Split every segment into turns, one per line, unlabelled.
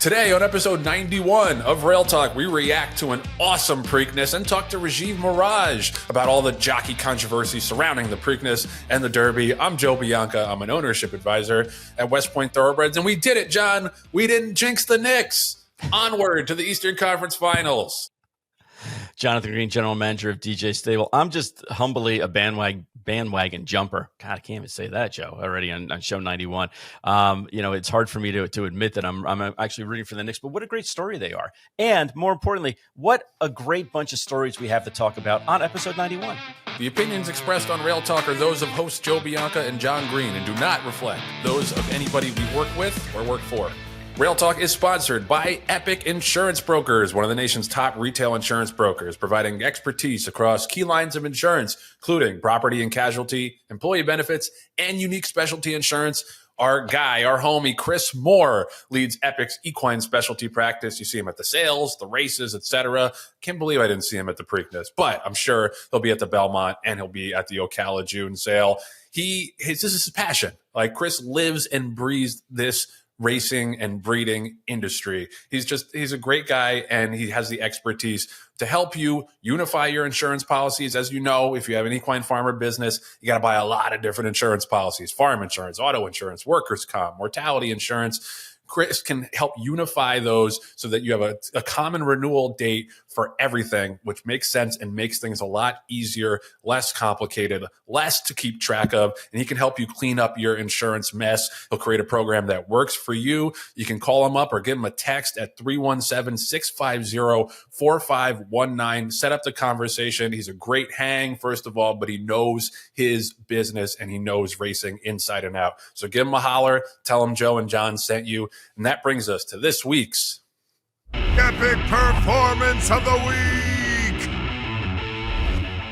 Today on episode 91 of Rail Talk, we react to an awesome Preakness and talk to Rajiv Maragh about all the jockey controversies surrounding the Preakness and the Derby. I'm Joe Bianca. I'm an ownership advisor at West Point Thoroughbreds, and we did it, John. We didn't jinx the Knicks. Onward to the Eastern Conference Finals.
Jonathan Green, general manager of DJ Stable. I'm just humbly a bandwagon jumper. God, I can't even say that, Joe, already on show 91. It's hard for me to admit that I'm actually rooting for the Knicks, but what a great story they are. And more importantly, what a great bunch of stories we have to talk about on episode 91.
The opinions expressed on Rail Talk are those of hosts Joe Bianca and Jon Green and do not reflect those of anybody we work with or work for. Rail Talk is sponsored by Epic Insurance Brokers, one of the nation's top retail insurance brokers, providing expertise across key lines of insurance, including property and casualty, employee benefits, and unique specialty insurance. Our guy, our homie, Chris Moore, leads Epic's equine specialty practice. You see him at the sales, the races, etc. Can't believe I didn't see him at the Preakness, but I'm sure he'll be at the Belmont and he'll be at the Ocala June sale. This is his passion. Like, Chris lives and breathes this racing and breeding industry. He's a great guy, and he has the expertise to help you unify your insurance policies. As you know, if you have an equine farmer business, you got to buy a lot of different insurance policies: farm insurance, auto insurance, workers' comp, mortality insurance. Chris can help unify those so that you have a common renewal date for everything, which makes sense and makes things a lot easier, less complicated, less to keep track of. And he can help you clean up your insurance mess. He'll create a program that works for you. You can call him up or give him a text at 317-650-4519. Set up the conversation. He's a great hang, first of all, but he knows his business and he knows racing inside and out. So give him a holler. Tell him Joe and John sent you. And that brings us to this week's
Epic Performance of the Week.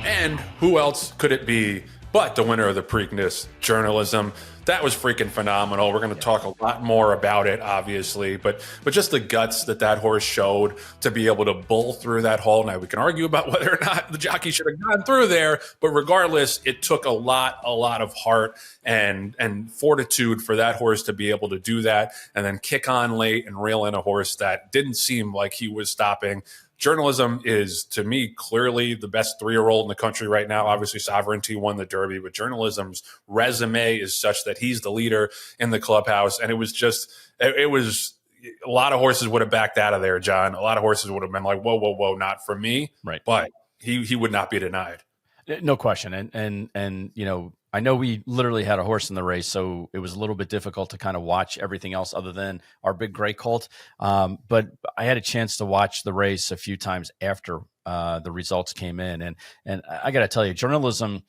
And who else could it be but the winner of the Preakness, Journalism? That was freaking phenomenal. We're going to talk a lot more about it, obviously, but just the guts that horse showed to be able to bull through that hole. Now, we can argue about whether or not the jockey should have gone through there, but regardless, it took a lot of heart and fortitude for that horse to be able to do that and then kick on late and reel in a horse that didn't seem like he was stopping. Journalism is, to me, clearly the best 3-year-old in the country right now. Obviously, Sovereignty won the Derby, but Journalism's resume is such that he's the leader in the clubhouse. And it was a lot of horses would have backed out of there, John. A lot of horses would have been like, whoa, not for me.
Right.
But he would not be denied.
No question. And I know we literally had a horse in the race, so it was a little bit difficult to kind of watch everything else other than our big gray colt. But I had a chance to watch the race a few times after the results came in. And I got to tell you, Journalism,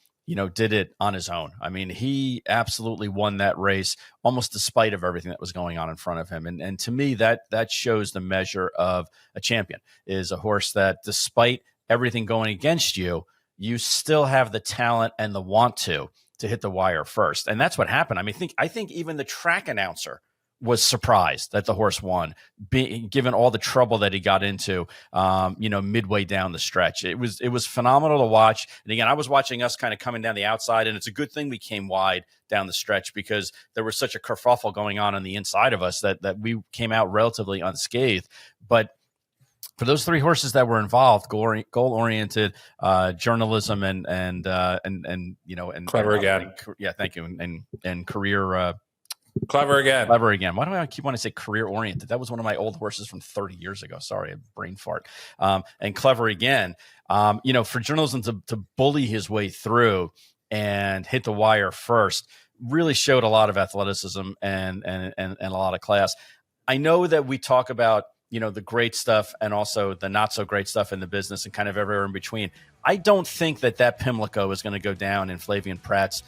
did it on his own. I mean, he absolutely won that race almost despite of everything that was going on in front of him. And to me, that shows the measure of a champion, is a horse that despite everything going against you, you still have the talent and the want to hit the wire first. And that's what happened. I mean, I think even the track announcer was surprised that the horse won, given all the trouble that he got into, midway down the stretch. It was phenomenal to watch. And again, I was watching us kind of coming down the outside, and it's a good thing we came wide down the stretch because there was such a kerfuffle going on the inside of us that we came out relatively unscathed. But for those 3 horses that were involved, goal-oriented, Journalism, and
Clever Again.
Thank you, and career.
Clever Again.
Clever Again. Why do I keep wanting to say career-oriented? That was one of my old horses from 30 years ago. Sorry, a brain fart. And Clever Again. For Journalism to bully his way through and hit the wire first really showed a lot of athleticism and a lot of class. I know that we talk about the great stuff and also the not so great stuff in the business and kind of everywhere in between. I don't think that Pimlico is going to go down in Flavien Prat's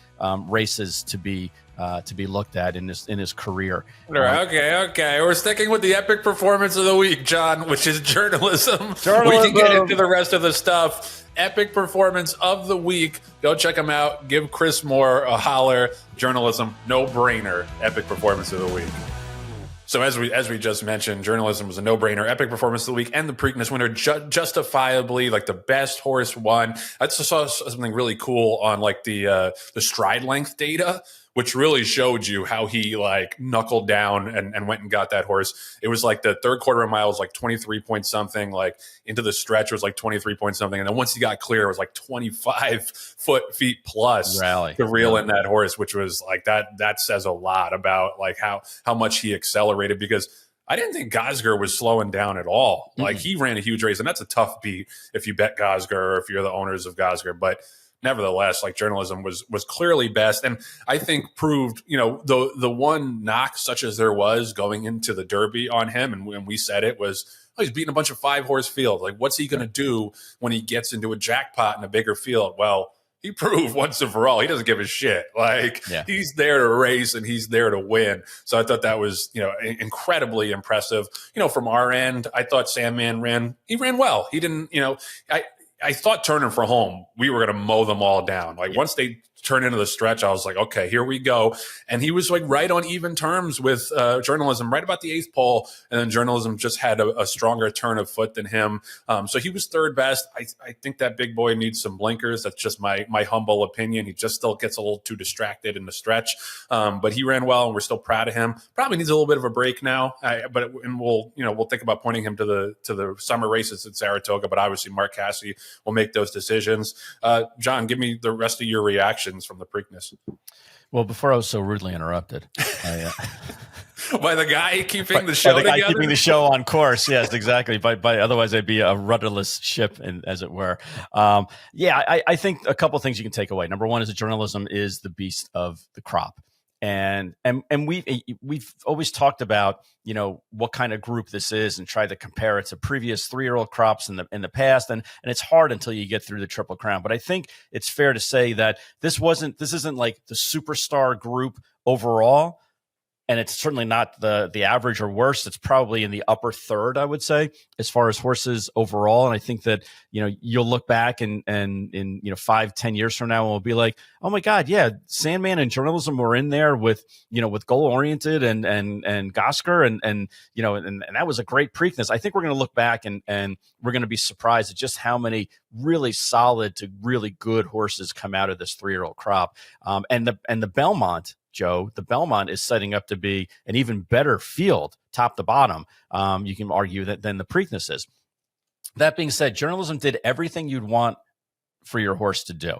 races to be looked at in his career.
Okay. We're sticking with the epic performance of the week, John, which is journalism. We can get into the rest of the stuff. Epic performance of the week. Go check him out. Give Chris Moore a holler. Journalism, no brainer. Epic performance of the week. So as we just mentioned, Journalism was a no-brainer. Epic performance of the week, and the Preakness winner justifiably, like, the best horse won. I just saw something really cool on like the stride length data, which really showed you how he like knuckled down and went and got that horse. It was like the third quarter of a mile was like 23 point something, like into the stretch was like 23 point something. And then once he got clear, it was like 25 feet plus
Rally
to reel in that horse, which was like that says a lot about like how much he accelerated, because I didn't think Gosger was slowing down at all. Like he ran a huge race, and that's a tough beat if you bet Gosger or if you're the owners of Gosger. But nevertheless, like journalism was clearly best, and I think proved, the one knock such as there was going into the Derby on him, and when we said it was, oh, he's beating a bunch of 5-horse fields. Like, what's he going to do when he gets into a jackpot in a bigger field? Well, he proved once and for all he doesn't give a shit. Like he's there to race and he's there to win. So I thought that was, incredibly impressive. From our end, I thought Sandman ran well. He didn't, I thought turning for home, we were going to mow them all down. Like once they turned into the stretch, I was like, okay, here we go. And he was like right on even terms with journalism, right about the 8th pole. And then journalism just had a stronger turn of foot than him. So he was third best. I think that big boy needs some blinkers. That's just my humble opinion. He just still gets a little too distracted in the stretch. But he ran well, and we're still proud of him. Probably needs a little bit of a break now. We'll think about pointing him to the summer races at Saratoga. But obviously Mark Cassidy will make those decisions. John, give me the rest of your reaction from the Preakness.
Well, before I was so rudely interrupted
by the guy keeping the show together,
keeping the show on course. Yes, exactly. By otherwise, I'd be a rudderless ship, as it were. I think a couple of things you can take away. Number one is that journalism is the beast of the crop. And we've always talked about, what kind of group this is and try to compare it to previous 3-year-old crops in the past. And it's hard until you get through the Triple Crown. But I think it's fair to say that this isn't like the superstar group overall. And it's certainly not the average or worse. It's probably in the upper third, I would say, as far as horses overall. And I think that, you'll look back and in 5-10 years from now, and we'll be like, oh my God, yeah, Sandman and journalism were in there with goal oriented and Gosger and that was a great Preakness. I think we're going to look back and we're going to be surprised at just how many really solid to really good horses come out of this 3-year-old crop. And the Belmont, Joe, the Belmont is setting up to be an even better field, top to bottom. You can argue than the Preakness is. That being said, journalism did everything you'd want for your horse to do.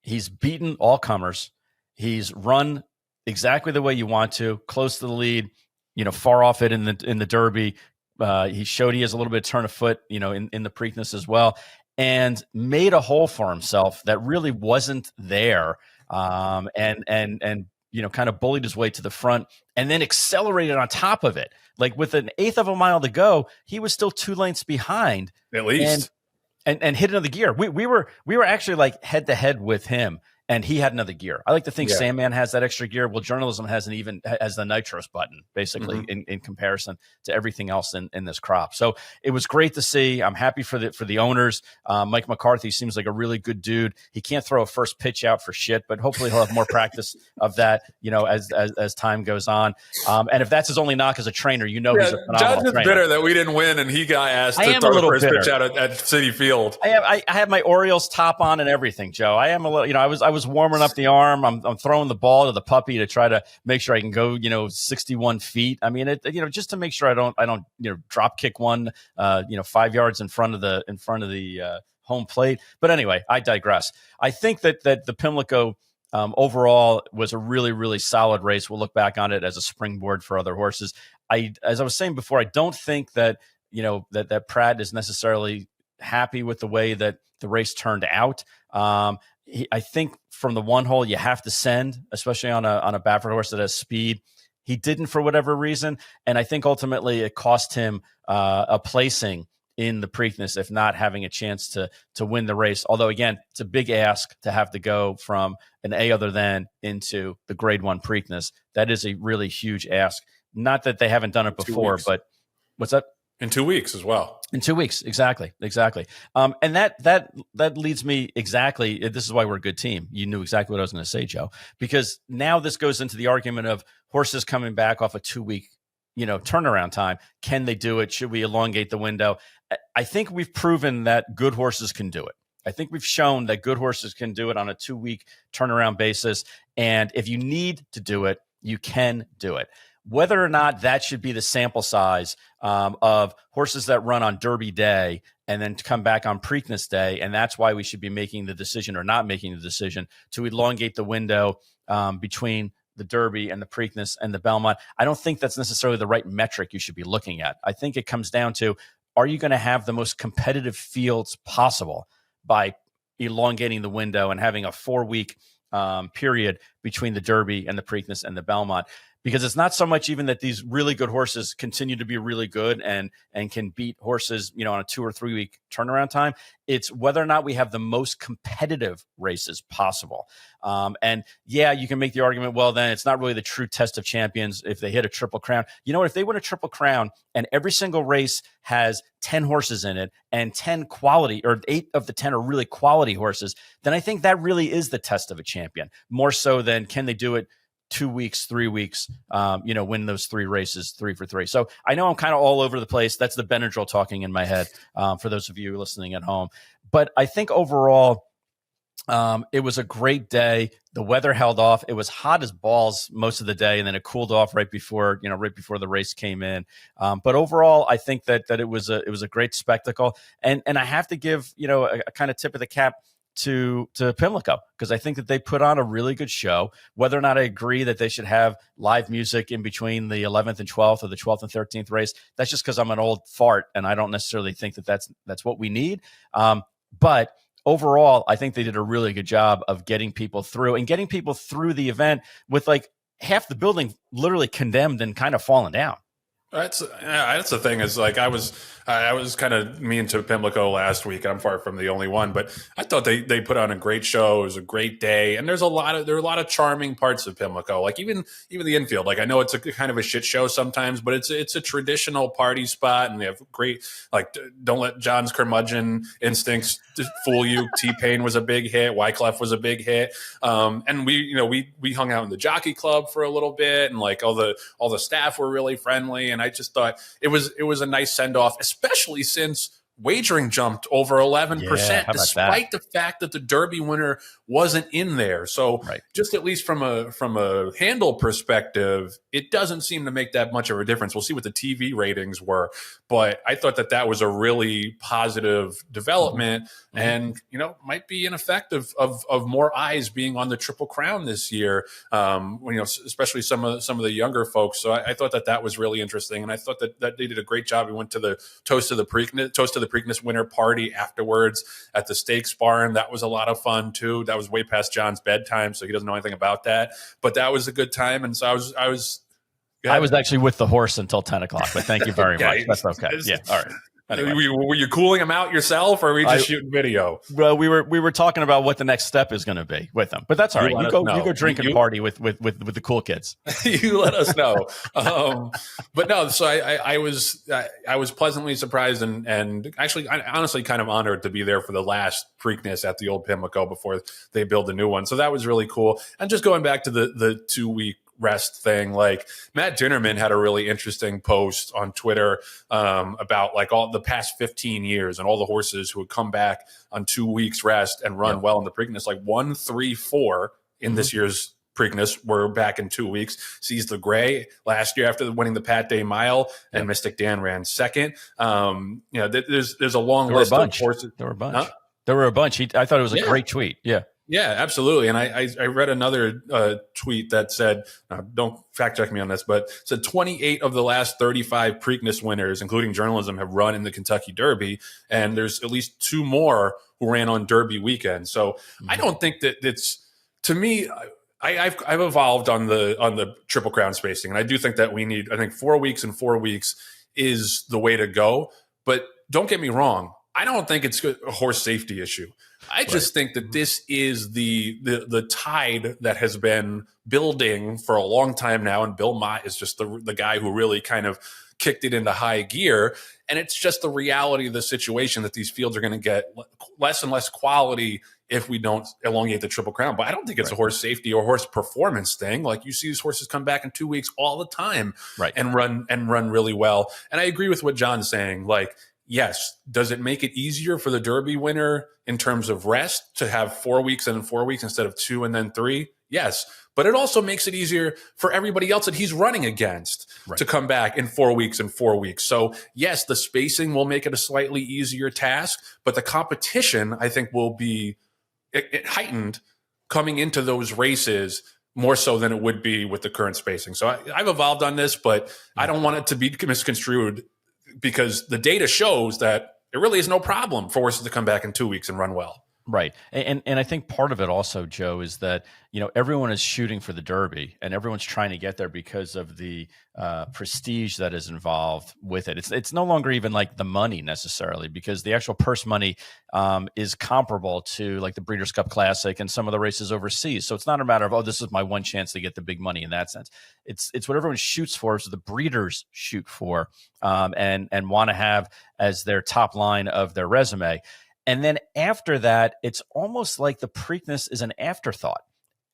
He's beaten all comers. He's run exactly the way you want to, close to the lead, far off it in the Derby. He showed he has a little bit of turn of foot, in the Preakness as well, and made a hole for himself that really wasn't there. And kind of bullied his way to the front and then accelerated on top of it. Like with an 1/8 of a mile to go, he was still 2 lengths behind,
at least,
and hit another gear. We were actually like head to head with him, and he had another gear. I like to think Sandman has that extra gear. Well, journalism has the nitros button, basically, in comparison to everything else in this crop. So it was great to see. I'm happy for the owners. Mike McCarthy seems like a really good dude. He can't throw a first pitch out for shit, but hopefully he'll have more practice of that, as time goes on. And if that's his only knock as a trainer, he's a phenomenal
John's
trainer.
Bitter that we didn't win, and he got asked to throw the first pitch out at Citi Field.
I have my Orioles top on and everything, Joe. I am a little, I was warming up the arm. I'm throwing the ball to the puppy to try to make sure I can go, 61 feet. I mean, just to make sure I don't drop kick one, 5 yards in front of the home plate. But anyway, I digress. I think that the Pimlico overall was a really, really solid race. We'll look back on it as a springboard for other horses. As I was saying before, I don't think that, that Prat is necessarily happy with the way that the race turned out. I think from the one hole you have to send, especially on a Baffert horse that has speed. He didn't for whatever reason, and I think ultimately it cost him a placing in the Preakness, if not having a chance to win the race. Although again, it's a big ask to have to go from an A other than into the Grade 1 Preakness. That is a really huge ask. Not that they haven't done it before, but what's that?
In 2 weeks as well.
In 2 weeks, exactly. And that leads me exactly. This is why we're a good team. You knew exactly what I was going to say, Joe, because now this goes into the argument of horses coming back off a 2-week, turnaround time. Can they do it? Should we elongate the window? I think we've proven that good horses can do it. I think we've shown that good horses can do it on a 2-week turnaround basis. And if you need to do it, you can do it. Whether or not that should be the sample size of horses that run on Derby Day and then come back on Preakness Day, and that's why we should be making the decision or not making the decision to elongate the window between the Derby and the Preakness and the Belmont. I don't think that's necessarily the right metric you should be looking at. I think it comes down to, are you going to have the most competitive fields possible by elongating the window and having a 4-week period between the Derby and the Preakness and the Belmont? Because it's not so much even that these really good horses continue to be really good and can beat horses, on a 2 or 3 week turnaround time. It's whether or not we have the most competitive races possible. And yeah, you can make the argument, well, then it's not really the true test of champions if they hit a Triple Crown. You know what? If they win a Triple Crown and every single race has 10 horses in it and 10 quality, or 8 of the 10 are really quality horses, then I think that really is the test of a champion, more so than can they do it 2 weeks, 3 weeks, win those 3 races, 3 for 3. So I know I'm kind of all over the place. That's the Benadryl talking in my head for those of you listening at home. But I think overall, it was a great day. The weather held off. It was hot as balls most of the day, and then it cooled off right before the race came in. But overall, I think that it was a great spectacle. And I have to give a kind of tip of the cap to Pimlico, because I think that they put on a really good show. Whether or not I agree that they should have live music in between the 11th and 12th or the 12th and 13th race, that's just because I'm an old fart and I don't necessarily think that that's what we need. But overall, I think they did a really good job of getting people through the event with like half the building literally condemned and kind of falling down.
That's the thing, is like I was kind of mean to Pimlico last week. I'm far from the only one, but I thought they put on a great show. It was a great day, and there are a lot of charming parts of Pimlico. Like even the infield. Like I know it's a kind of a shit show sometimes, but it's a traditional party spot, and they have great, like, don't let John's curmudgeon instincts fool you. T-Pain was a big hit. Wyclef was a big hit, and we hung out in the jockey club for a little bit, and like all the staff were really friendly, and I just thought it was a nice send off, especially since wagering jumped over 11%, despite the fact that the Derby winner wasn't in there. So just at least from a handle perspective, it doesn't seem to make that much of a difference. We'll see what the TV ratings were, but I thought that was a really positive development, and might be an effect of more eyes being on the Triple Crown this year. Especially some of the younger folks. So I thought that was really interesting, and I thought that they did a great job. We went to the toast to the Preakness winner party afterwards at the Stakes Barn. That was a lot of fun too. That was way past John's bedtime, so he doesn't know anything about that. But that was a good time, and so I was
actually with the horse until 10 o'clock. But thank you very much. That's okay. Yeah. All right. Anyway.
Were you cooling him out yourself, or were we just shooting video?
Well, we were talking about what the next step is going to be with them, but that's all right. You go drink and party with the cool kids.
You let us know. But no, so I was pleasantly surprised and actually I honestly kind of honored to be there for the last Preakness at the old Pimlico before they build a new one. So that was really cool. And just going back to the 2-week rest thing, like Matt Dinnerman had a really interesting post on Twitter about like all the past 15 years and all the horses who would come back on 2 weeks rest and run well in the Preakness, like 1, 3, 4 in this year's Preakness were back in 2 weeks. Sees the Gray last year after winning the Pat Day Mile, and Mystic Dan ran second. There's a long list of horses.
There were a bunch. Huh? There were a bunch. I thought it was a great tweet.
Yeah, absolutely. And I read another tweet that said, don't fact check me on this, but said 28 of the last 35 Preakness winners, including journalism, have run in the Kentucky Derby. And there's at least 2 more who ran on Derby weekend. So I don't think that it's, to me, I've evolved on the Triple Crown spacing. And I do think that I think 4 weeks and 4 weeks is the way to go. But don't get me wrong, I don't think it's a horse safety issue. I just think that this is the tide that has been building for a long time now, and Bill Mott is just the guy who really kind of kicked it into high gear. And it's just the reality of the situation that these fields are going to get less and less quality if we don't elongate the Triple Crown. But I don't think it's a horse safety or horse performance thing. Like, you see these horses come back in 2 weeks all the time and run really well. And I agree with what John's saying. Like, yes. Does it make it easier for the Derby winner in terms of rest to have 4 weeks and then 4 weeks instead of 2 and then 3? Yes. But it also makes it easier for everybody else that he's running against to come back in 4 weeks and 4 weeks. So yes, the spacing will make it a slightly easier task, but the competition, I think, will be heightened coming into those races more so than it would be with the current spacing. So I've evolved on this, but I don't want it to be misconstrued, because the data shows that it really is no problem for horses to come back in 2 weeks and run well.
Right. And I think part of it also, Joe, is that, everyone is shooting for the Derby and everyone's trying to get there because of the prestige that is involved with it. It's no longer even like the money necessarily, because the actual purse money is comparable to like the Breeders' Cup Classic and some of the races overseas. So it's not a matter of, oh, this is my one chance to get the big money in that sense. It's what everyone shoots for, so the breeders shoot for and want to have as their top line of their resume. And then after that, it's almost like the Preakness is an afterthought.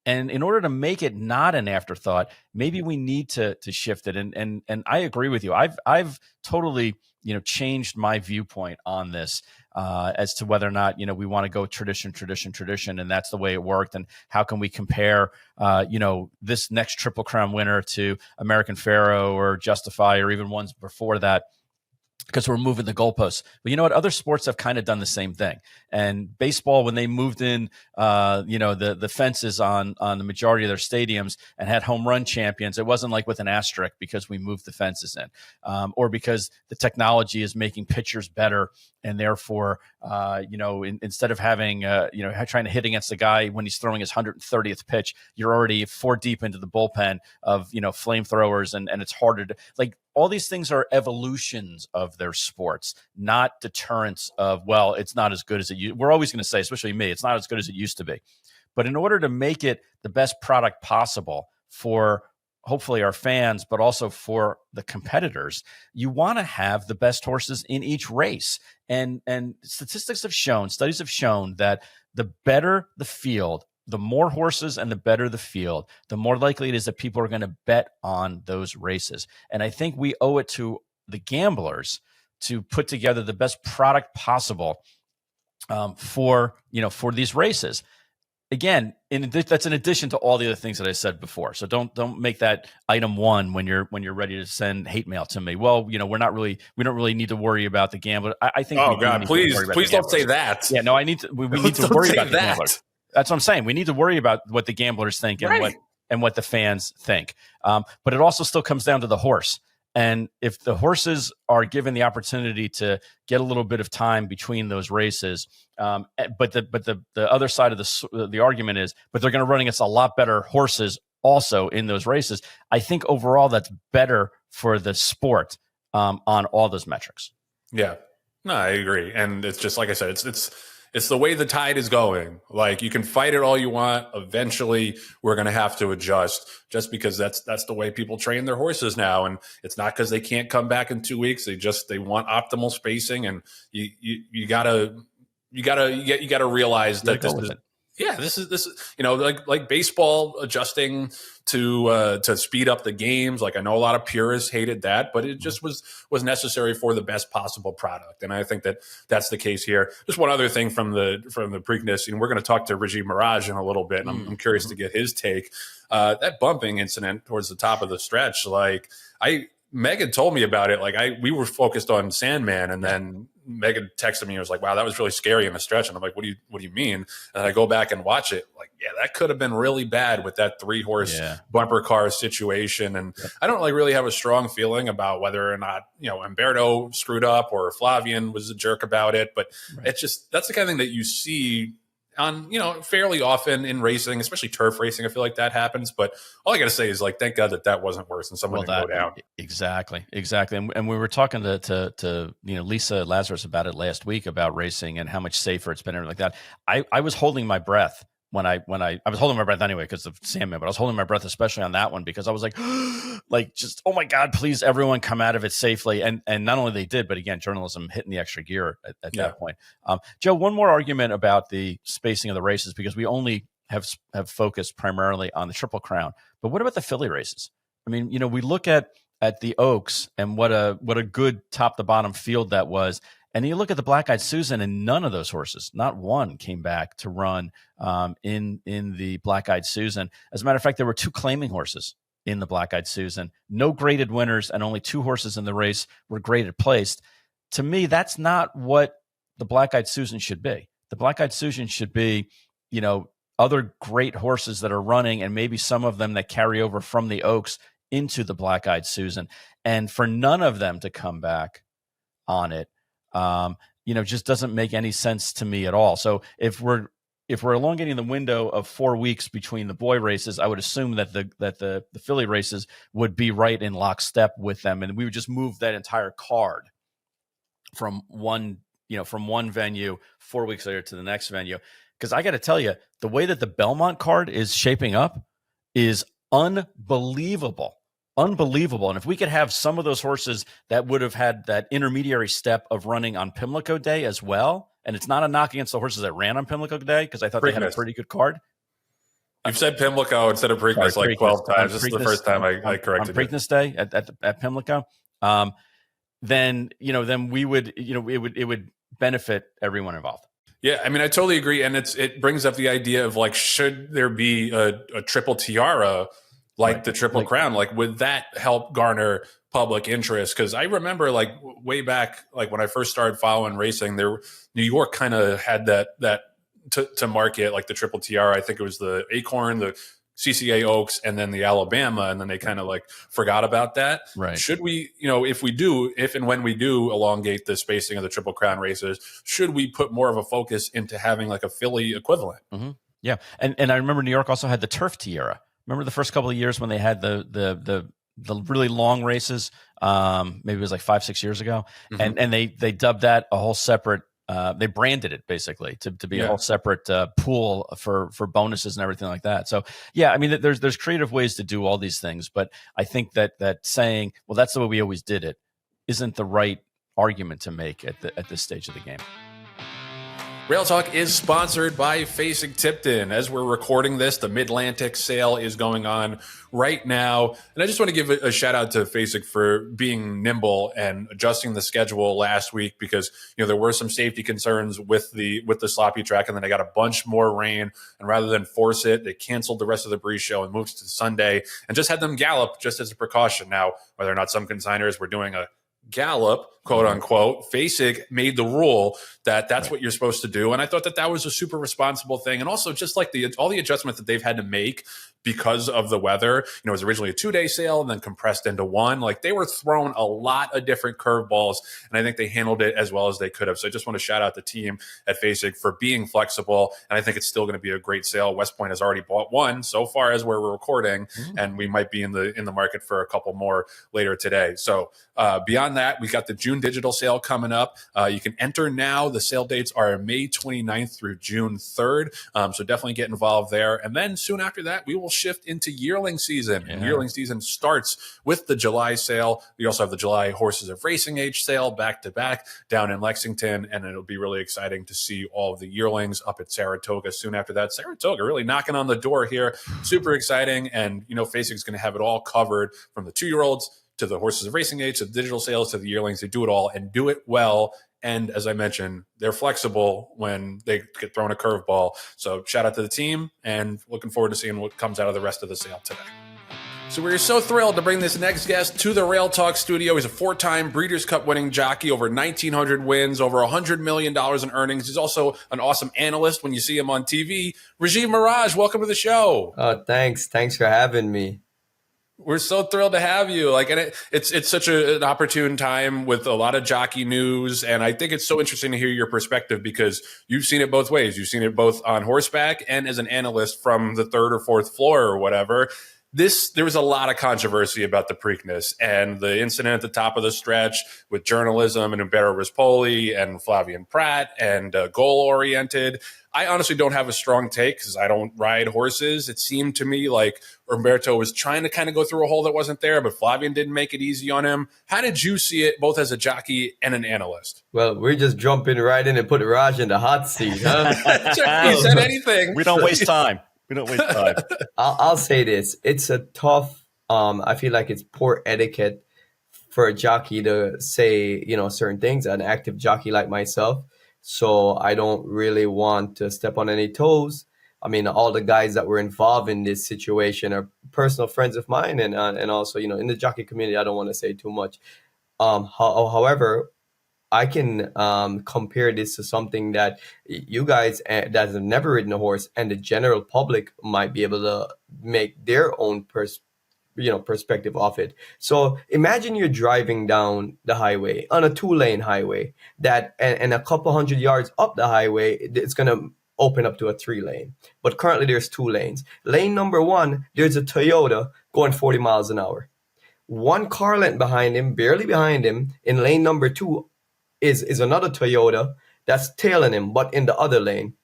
And in order to make it not an afterthought, maybe we need to shift it. And I agree with you. I've totally changed my viewpoint on this as to whether or not we want to go tradition, and that's the way it worked. And how can we compare this next Triple Crown winner to American Pharaoh or Justify or even ones before that? Because we're moving the goalposts. But you know what? Other sports have kind of done the same thing. And baseball, when they moved in, the fences on the majority of their stadiums and had home run champions, it wasn't like with an asterisk because we moved the fences in, or because the technology is making pitchers better, and therefore, instead of having, trying to hit against a guy when he's throwing his 130th pitch, you're already 4 deep into the bullpen of flamethrowers, and it's harder to like. All these things are evolutions of their sports, not deterrents of, well, it's not as good as it used. We're always going to say, especially me, it's not as good as it used to be. But in order to make it the best product possible for hopefully our fans, but also for the competitors, you want to have the best horses in each race. And statistics have shown, studies have shown that the better the field, the more horses and the better the field, the more likely it is that people are going to bet on those races. And I think we owe it to the gamblers to put together the best product possible for these races. Again, that's in addition to all the other things that I said before. So don't make that item one when you're ready to send hate mail to me. Well, we don't really need to worry about the gambler. I think.
Oh God, please don't say that.
Yeah, no, we need to worry about the gamblers. That's what I'm saying. We need to worry about what the gamblers think and what the fans think. But it also still comes down to the horse. And if the horses are given the opportunity to get a little bit of time between those races, but the other side of the argument is, but they're going to run against a lot better horses also in those races. I think overall that's better for the sport on all those metrics.
Yeah, no, I agree. And it's just like I said, it's the way the tide is going. Like, you can fight it all you want. Eventually, we're going to have to adjust, just because that's the way people train their horses now. And it's not because they can't come back in 2 weeks. They want optimal spacing, and you gotta realize that this is like baseball adjusting to speed up the games. Like, I know a lot of purists hated that, but it just was necessary for the best possible product. And I think that's the case here. Just one other thing from the Preakness, we're going to talk to Rajiv Maragh in a little bit, and I'm curious to get his take. That bumping incident towards the top of the stretch, Megan told me about it. We were focused on Sandman, and then Megan texted me and was like, "Wow, that was really scary in the stretch." And I'm like, "What do you mean?" And I go back and watch it. Yeah, that could have been really bad with that 3-horse bumper car situation. And I don't really have a strong feeling about whether or not Umberto screwed up or Flavien was a jerk about it. But it's just, that's the kind of thing that you see on, fairly often in racing, especially turf racing. I feel like that happens. But all I got to say is, thank God that wasn't worse and someone didn't go down.
Exactly. And we were talking to Lisa Lazarus about it last week, about racing and how much safer it's been and everything like that. I was holding my breath when I was holding my breath anyway because of Sandman, but I was holding my breath especially on that one because I was like, just, oh my God, please everyone come out of it safely. And not only they did, but again, journalism hitting the extra gear at that point. Joe, one more argument about the spacing of the races, because we only have focused primarily on the Triple Crown, but what about the filly races? I mean, we look at at the Oaks and what a good top to bottom field that was. And you look at the Black Eyed Susan, and none of those horses, not one, came back to run in the Black Eyed Susan. As a matter of fact, there were 2 claiming horses in the Black Eyed Susan, no graded winners, and only 2 horses in the race were graded placed. To me, that's not what the Black Eyed Susan should be. The Black Eyed Susan should be, other great horses that are running, and maybe some of them that carry over from the Oaks into the Black Eyed Susan. And for none of them to come back on it, just doesn't make any sense to me at all. So if we're elongating the window of 4 weeks between the boy races, I would assume that the filly races would be right in lockstep with them, and we would just move that entire card from one venue 4 weeks later to the next venue. Because I got to tell you, the way that the Belmont card is shaping up is unbelievable. And if we could have some of those horses that would have had that intermediary step of running on Pimlico Day as well, and it's not a knock against the horses that ran on Pimlico Day, because I thought they had a pretty good card.
You've said Pimlico instead of Preakness like 12 times. This is the first time I corrected
on Preakness Day at Pimlico. Then we would, it would benefit everyone involved.
Yeah, I mean, I totally agree, and it brings up the idea of like, should there be a triple tiara like the Triple Crown? Like, would that help garner public interest? Because I remember, like, way back, like when I first started following racing, New York kind of had that to market, like the Triple Tiara. I think it was the Acorn, the CCA Oaks, and then the Alabama, and then they kind of like forgot about that.
Right.
Should we, if and when we do elongate the spacing of the Triple Crown races, should we put more of a focus into having like a filly equivalent?
Mm-hmm. Yeah, and I remember New York also had the Turf Tiara. Remember the first couple of years when they had the really long races? Maybe it was like 5-6 years ago, mm-hmm. and they dubbed that a whole separate. They branded it basically to be a whole separate pool for bonuses and everything like that. So yeah, I mean, there's creative ways to do all these things, but I think that saying, well, that's the way we always did it, isn't the right argument to make at this stage of the game.
Rail Talk is sponsored by Facing Tipton. As we're recording this, the MidAtlantic Sale is going on right now. And I just want to give a shout out to Facing for being nimble and adjusting the schedule last week, because there were some safety concerns with the sloppy track, and then they got a bunch more rain. And rather than force it, they canceled the rest of the Breeze show and moved to Sunday and just had them gallop just as a precaution. Now, whether or not some consigners were doing a gallop, quote unquote, FASIC made the rule that's right. What you're supposed to do. And I thought that was a super responsible thing. And also just like all the adjustments that they've had to make because of the weather, it was originally a 2-day sale and then compressed into one. Like, they were throwing a lot of different curveballs, and I think they handled it as well as they could have. So I just want to shout out the team at FASIC for being flexible. And I think it's still going to be a great sale. West Point has already bought one so far as where we're recording, and we might be in the market for a couple more later today. So beyond that, we got the June digital sale coming up. You can enter now. The sale dates are May 29th through June 3rd. So definitely get involved there. And then soon after that, we will shift into yearling season. Yeah. And yearling season starts with the July sale. We also have the July Horses of Racing Age sale back to back down in Lexington. And it'll be really exciting to see all of the yearlings up at Saratoga soon after that. Saratoga really knocking on the door here. Super exciting. And, FASIC is going to have it all covered, from the 2-year-olds to the Horses of Racing Age, to the digital sales, to the yearlings. They do it all and do it well. And as I mentioned, they're flexible when they get thrown a curveball. So shout out to the team, and looking forward to seeing what comes out of the rest of the sale today. So we're so thrilled to bring this next guest to the Rail Talk studio. He's a 4-time Breeders' Cup winning jockey, over 1,900 wins, over $100 million in earnings. He's also an awesome analyst when you see him on TV. Rajiv Maragh, welcome to the show.
Oh, thanks. Thanks for having me.
We're so thrilled to have you. And it's such an opportune time with a lot of jockey news. And I think it's so interesting to hear your perspective, because you've seen it both ways. You've seen it both on horseback and as an analyst from the 3rd or 4th floor or whatever. There was a lot of controversy about the Preakness and the incident at the top of the stretch with journalism and Umberto Rispoli and Flavien Prat and goal-oriented. I honestly don't have a strong take because I don't ride horses. It seemed to me like Umberto was trying to kind of go through a hole that wasn't there, but Flavien didn't make it easy on him. How did you see it, both as a jockey and an analyst?
Well, we're just jumping right in and put Raj in the hot seat, huh?
He said anything.
We don't waste time.
I'll say this. It's a tough, I feel like it's poor etiquette for a jockey to say, certain things, an active jockey like myself. So I don't really want to step on any toes. I mean, all the guys that were involved in this situation are personal friends of mine, and also, in the jockey community, I don't want to say too much. However, I can compare this to something that you guys that have never ridden a horse and the general public might be able to make their own perspective of it. So imagine you're driving down the highway on a 2-lane highway and a couple hundred yards up the highway, it's going to open up to a 3-lane. But currently there's 2 lanes. Lane number 1, there's a Toyota going 40 miles an hour. 1 car length behind him, barely behind him, in lane number 2 is another Toyota that's tailing him, but in the other lane.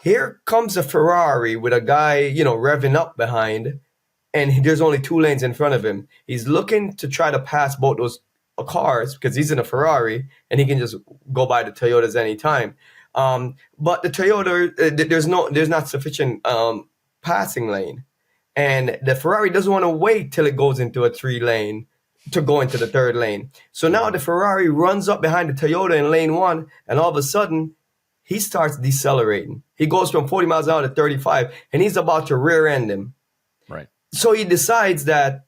Here comes a Ferrari with a guy, revving up behind, and there's only 2 lanes in front of him. He's looking to try to pass both those cars because he's in a Ferrari and he can just go by the Toyotas anytime. But the Toyota, there's not sufficient passing lane, and the Ferrari doesn't want to wait till it goes into a 3-lane to go into the 3rd lane. So now the Ferrari runs up behind the Toyota in lane 1, and all of a sudden he starts decelerating. He goes from 40 miles an hour to 35, and he's about to rear end him.
Right.
So he decides that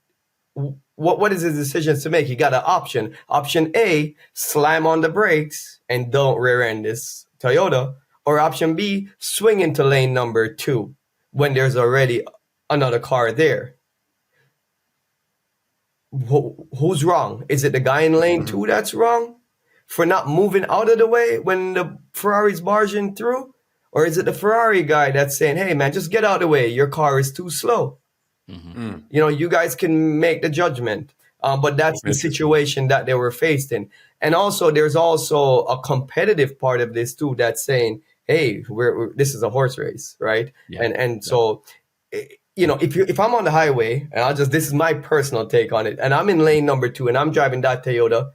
what is his decision to make? He got an option. Option A, slam on the brakes and don't rear end this Toyota. Or option B, swing into lane number 2 when there's already another car there. Who's wrong? Is it the guy in lane 2 that's wrong for not moving out of the way when the Ferrari's barging through? Or is it the Ferrari guy that's saying, hey, man, just get out of the way. Your car is too slow. You guys can make the judgment. But that's the situation that they were faced in. And also, there's also a competitive part of this, too, that's saying, hey, this is a horse race, right? Yeah. So, if I'm on the highway, and this is my personal take on it, and I'm in lane number 2 and I'm driving that Toyota,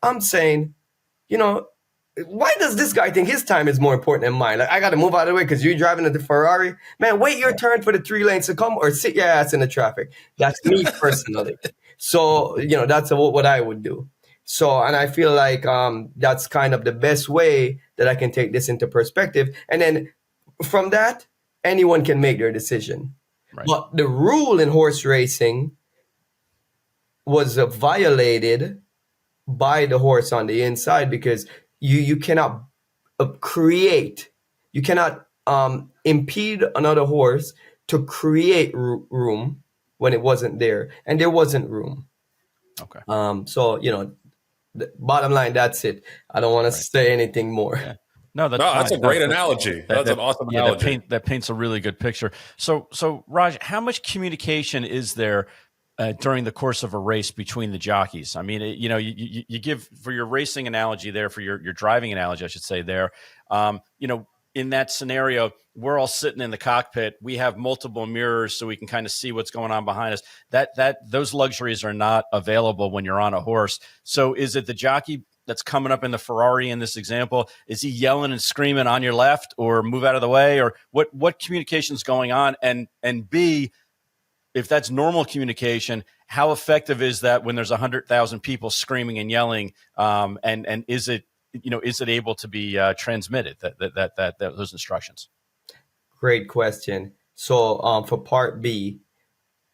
I'm saying, why does this guy think his time is more important than mine? Like, I got to move out of the way because you're driving the Ferrari. Man, wait your turn for the 3 lanes to come or sit your ass in the traffic. That's me personally. So, that's what I would do. So, and I feel like that's kind of the best way that I can take this into perspective. And then from that, anyone can make their decision. Right. But the rule in horse racing was violated by the horse on the inside because you cannot you cannot impede another horse to create room when it wasn't there, and there wasn't room. Okay. So the bottom line, that's it. I don't want to say anything more. Yeah.
No, that's a great analogy. That's an awesome analogy.
That paints a really good picture. So Raj, how much communication is there during the course of a race between the jockeys? I mean, you give, for your racing analogy there, for your driving analogy, I should say there, in that scenario, we're all sitting in the cockpit. We have multiple mirrors so we can kind of see what's going on behind us. Those luxuries are not available when you're on a horse. So is it the jockey that's coming up in the Ferrari in this example? Is he yelling and screaming on your left or move out of the way, or what communication is going on? And B, if that's normal communication, how effective is that when there's 100,000 people screaming and yelling? And is it able to be transmitted, that those instructions?
Great question. So for part B,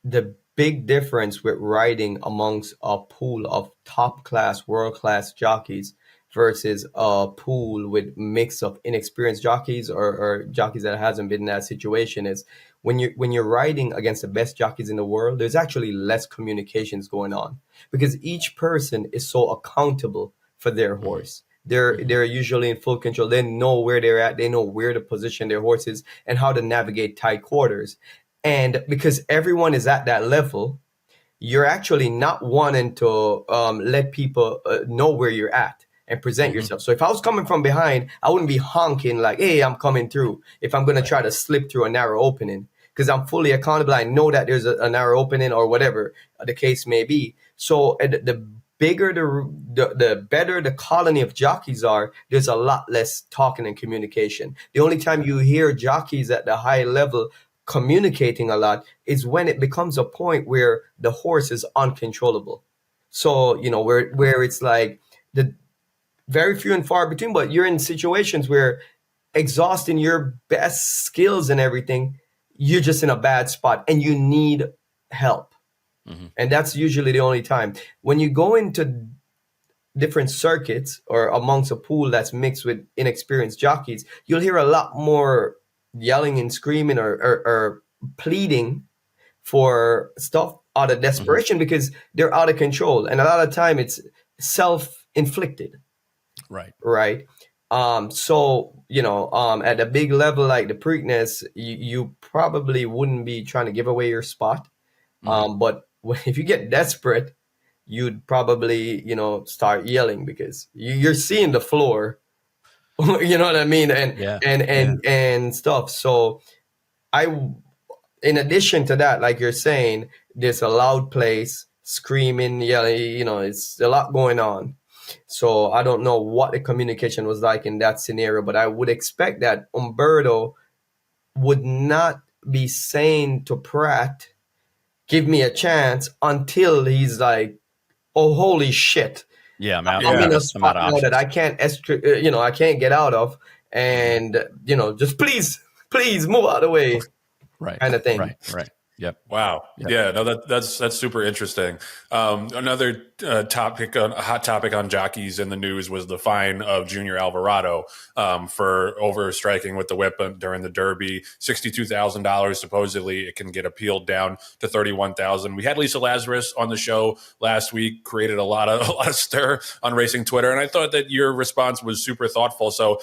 the big difference with riding amongst a pool of top class, world class jockeys versus a pool with mix of inexperienced jockeys or jockeys that hasn't been in that situation is when you're riding against the best jockeys in the world, there's actually less communications going on because each person is so accountable for their horse. They're usually in full control. They know where they're at. They know where to position their horses and how to navigate tight quarters. And because everyone is at that level, you're actually not wanting to let people know where you're at and present yourself. So if I was coming from behind, I wouldn't be honking like, hey, I'm coming through if I'm going to try to slip through a narrow opening because I'm fully accountable. I know that there's a narrow opening or whatever the case may be. So the bigger the better the colony of jockeys are, there's a lot less talking and communication. The only time you hear jockeys at the high level communicating a lot is when it becomes a point where the horse is uncontrollable. So, where it's like the very few and far between, but you're in situations where exhausting your best skills and everything, you're just in a bad spot and you need help. And that's usually the only time. When you go into different circuits or amongst a pool that's mixed with inexperienced jockeys, you'll hear a lot more yelling and screaming or pleading for stuff out of desperation because they're out of control. And a lot of time it's self-inflicted. Right. So, at a big level like the Preakness, you probably wouldn't be trying to give away your spot. But if you get desperate, you'd probably, start yelling because you're seeing the floor, you know what I mean? And stuff. So in addition to that, like you're saying, there's a loud place, screaming, yelling, it's a lot going on. So I don't know what the communication was like in that scenario, but I would expect that Umberto would not be saying to Prat, give me a chance, until he's like, oh, holy shit.
Yeah, I'm
in a spot now that I can't, I can't get out of. And, just please move out of the way.
Right.
Kind of thing.
Right. Yep.
Wow.
Yep.
Yeah. No, that's super interesting. Another hot topic on jockeys in the news was the fine of Junior Alvarado for overstriking with the whip during the Derby. $62,000. Supposedly, it can get appealed down to $31,000. We had Lisa Lazarus on the show last week. Created a lot of stir on racing Twitter, and I thought that your response was super thoughtful. So,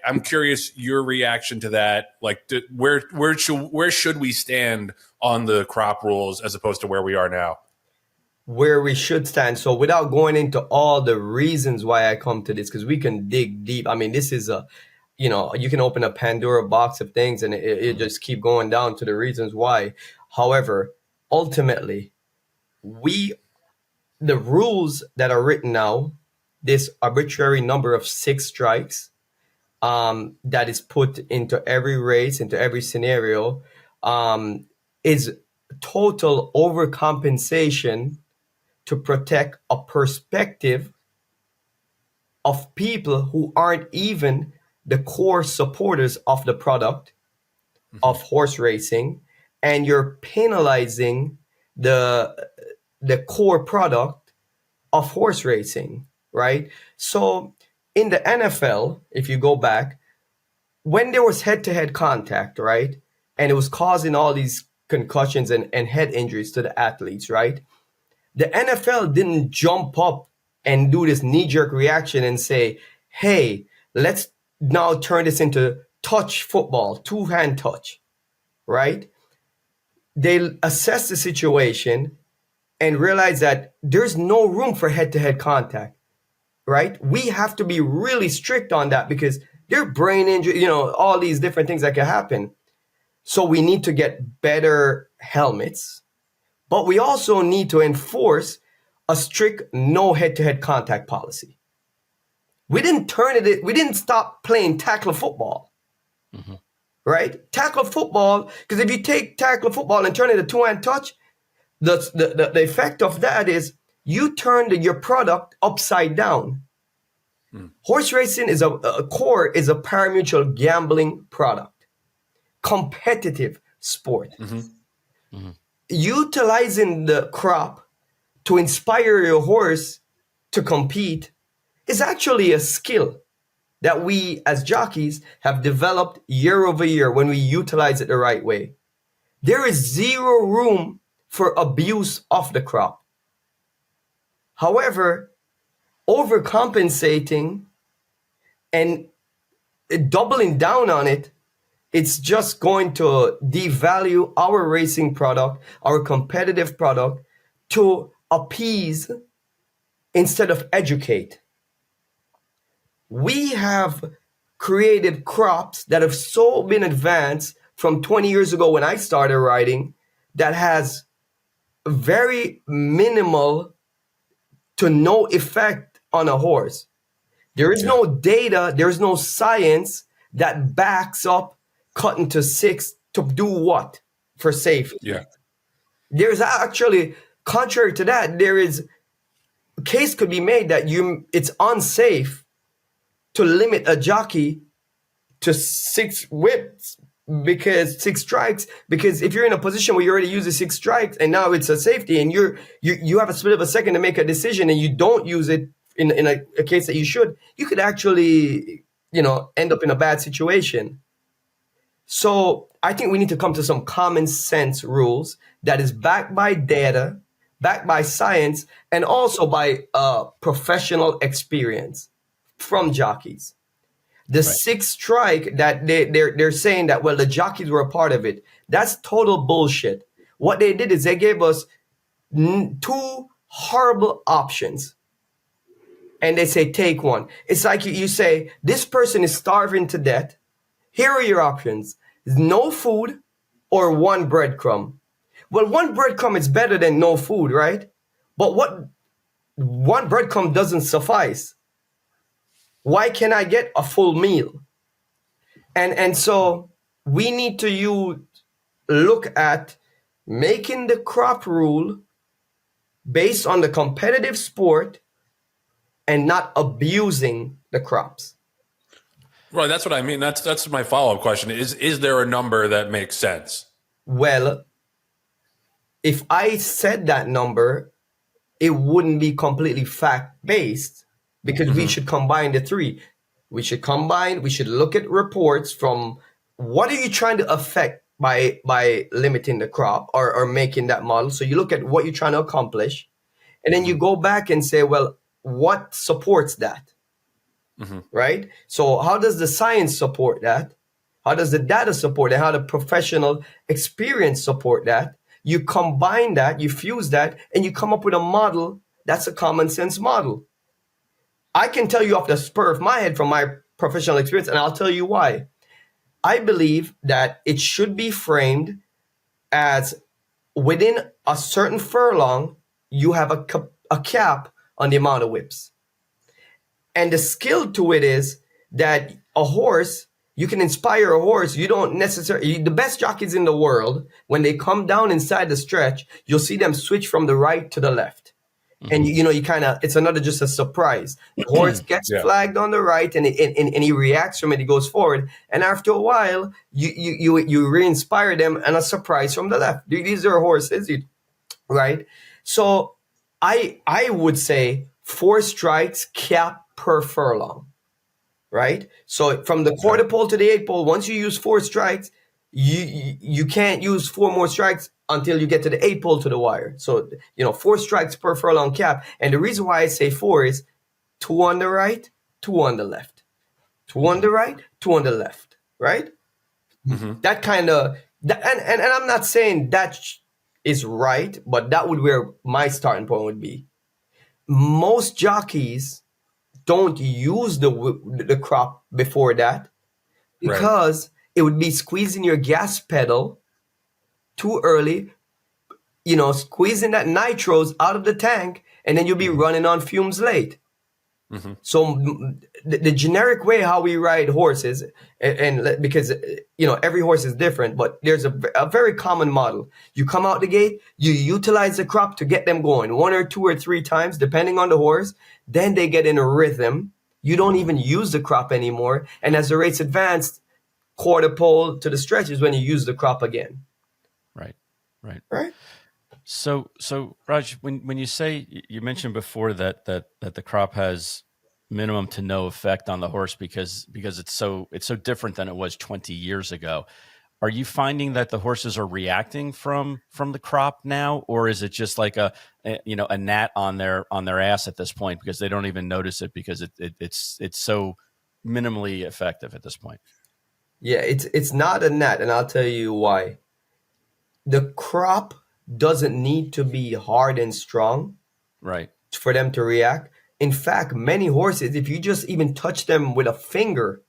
I'm curious your reaction to that. Like, where should we stand on the crop rules as opposed to where we are now?
Where we should stand. So without going into all the reasons why I come to this, because we can dig deep. I mean, this is you can open a Pandora box of things and it just keep going down to the reasons why. However, ultimately, the rules that are written now, this arbitrary number of 6 strikes that is put into every race, into every scenario, is total overcompensation to protect a perspective of people who aren't even the core supporters of the product of horse racing, and you're penalizing the core product of horse racing, right? So in the NFL, if you go back, when there was head-to-head contact, right, and it was causing all these concussions and head injuries to the athletes, right? The NFL didn't jump up and do this knee-jerk reaction and say, hey, let's now turn this into touch football, 2-hand touch, right? They assess the situation and realize that there's no room for head-to-head contact, right? We have to be really strict on that because there are brain injury, all these different things that can happen. So we need to get better helmets. But we also need to enforce a strict no head-to-head contact policy. We didn't stop playing tackle football, right? Tackle football, because if you take tackle football and turn it into 2-hand touch, the effect of that is you turn your product upside down. Horse racing is a pari-mutuel gambling product, competitive sport. Utilizing the crop to inspire your horse to compete is actually a skill that we as jockeys have developed year over year when we utilize it the right way. There is zero room for abuse of the crop. However, overcompensating and doubling down on it, it's just going to devalue our racing product, our competitive product, to appease instead of educate. We have created crops that have so been advanced from 20 years ago when I started riding that has very minimal to no effect on a horse. There is no data, there is no science that backs up cutting to 6 to do what? For safety.
Yeah.
There's actually Contrary to that, there is a case could be made that it's unsafe to limit a jockey to 6 whips because 6 strikes, because if you're in a position where you already use the 6 strikes and now it's a safety and you have a split of a second to make a decision and you don't use it in a case that you could actually, end up in a bad situation. So I think we need to come to some common sense rules that is backed by data, backed by science, and also by professional experience from jockeys. The 6 strike that they're saying that, well, the jockeys were a part of it. That's total bullshit. What they did is they gave us 2 horrible options. And they say, take one. It's like you say, this person is starving to death. Here are your options. No food or 1 breadcrumb. Well, 1 breadcrumb is better than no food, right? But 1 breadcrumb doesn't suffice. Why can't I get a full meal? And so we need to look at making the crop rule based on the competitive sport and not abusing the crops.
Right, that's what I mean. That's my follow-up question. Is there a number that makes sense?
Well, if I said that number, it wouldn't be completely fact-based because we should combine the 3. We should look at reports from what are you trying to affect by limiting the crop or making that model. So you look at what you're trying to accomplish, and then you go back and say, well, what supports that? Right? So how does the science support that? How does the data support that? How the professional experience support that? You combine that, you fuse that, and you come up with a model that's a common sense model. I can tell you off the spur of my head from my professional experience, and I'll tell you why. I believe that it should be framed as within a certain furlong, you have a cap on the amount of whips. And the skill to it is that a horse, you can inspire a horse. You don't necessarily, the best jockeys in the world, when they come down inside the stretch, you'll see them switch from the right to the left. And you kind of, it's another just a surprise. The horse gets flagged on the right and he reacts from it, he goes forward. And after a while, you re-inspire them and a surprise from the left. These are horses, right? So I would say 4 strikes cap per furlong, right? So from the quarter pole to the 8 pole, once you use 4 strikes, you can't use 4 more strikes until you get to the 8 pole to the wire. So, 4 strikes per furlong cap. And the reason why I say 4 is 2 on the right, 2 on the left. 2 on the right, 2 on the left, right? That kind of, and I'm not saying that is right, but that would where my starting point would be. Most jockeys don't use the crop before that because it would be squeezing your gas pedal too early, squeezing that nitros out of the tank, and then you'll be running on fumes late. So the generic way how we ride horses, and because every horse is different, but there's a very common model. You come out the gate, you utilize the crop to get them going 1 or 2 or 3 times, depending on the horse. Then they get in a rhythm. You don't even use the crop anymore, and as the race advanced, quarter pole to the stretch is when you use the crop again.
Right. So Raj, when you say, you mentioned before that the crop has minimum to no effect on the horse because it's so different than it was 20 years ago. Are you finding that the horses are reacting from the crop now, or is it just like a gnat on their ass at this point because they don't even notice it because it's so minimally effective at this point?
Yeah, it's not a gnat, and I'll tell you why. The crop doesn't need to be hard and strong,
right,
for them to react. In fact, many horses, if you just even touch them with a finger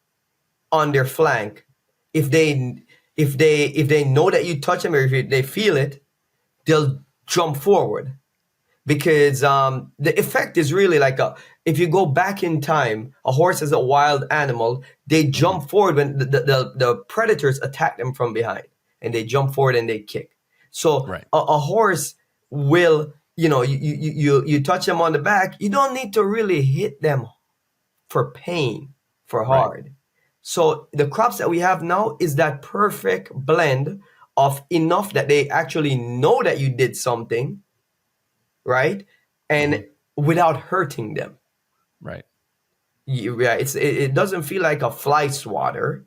on their flank, if they know that you touch them or if they feel it, they'll jump forward. Because the effect is really like if you go back in time, a horse is a wild animal, they jump forward when the predators attack them from behind, and they jump forward and they kick. So a horse will you touch them on the back. You don't need to really hit them for pain, for hard. So the crops that we have now is that perfect blend of enough that they actually know that you did something, right? And without hurting them.
Right.
Yeah, it doesn't feel like a fly swatter.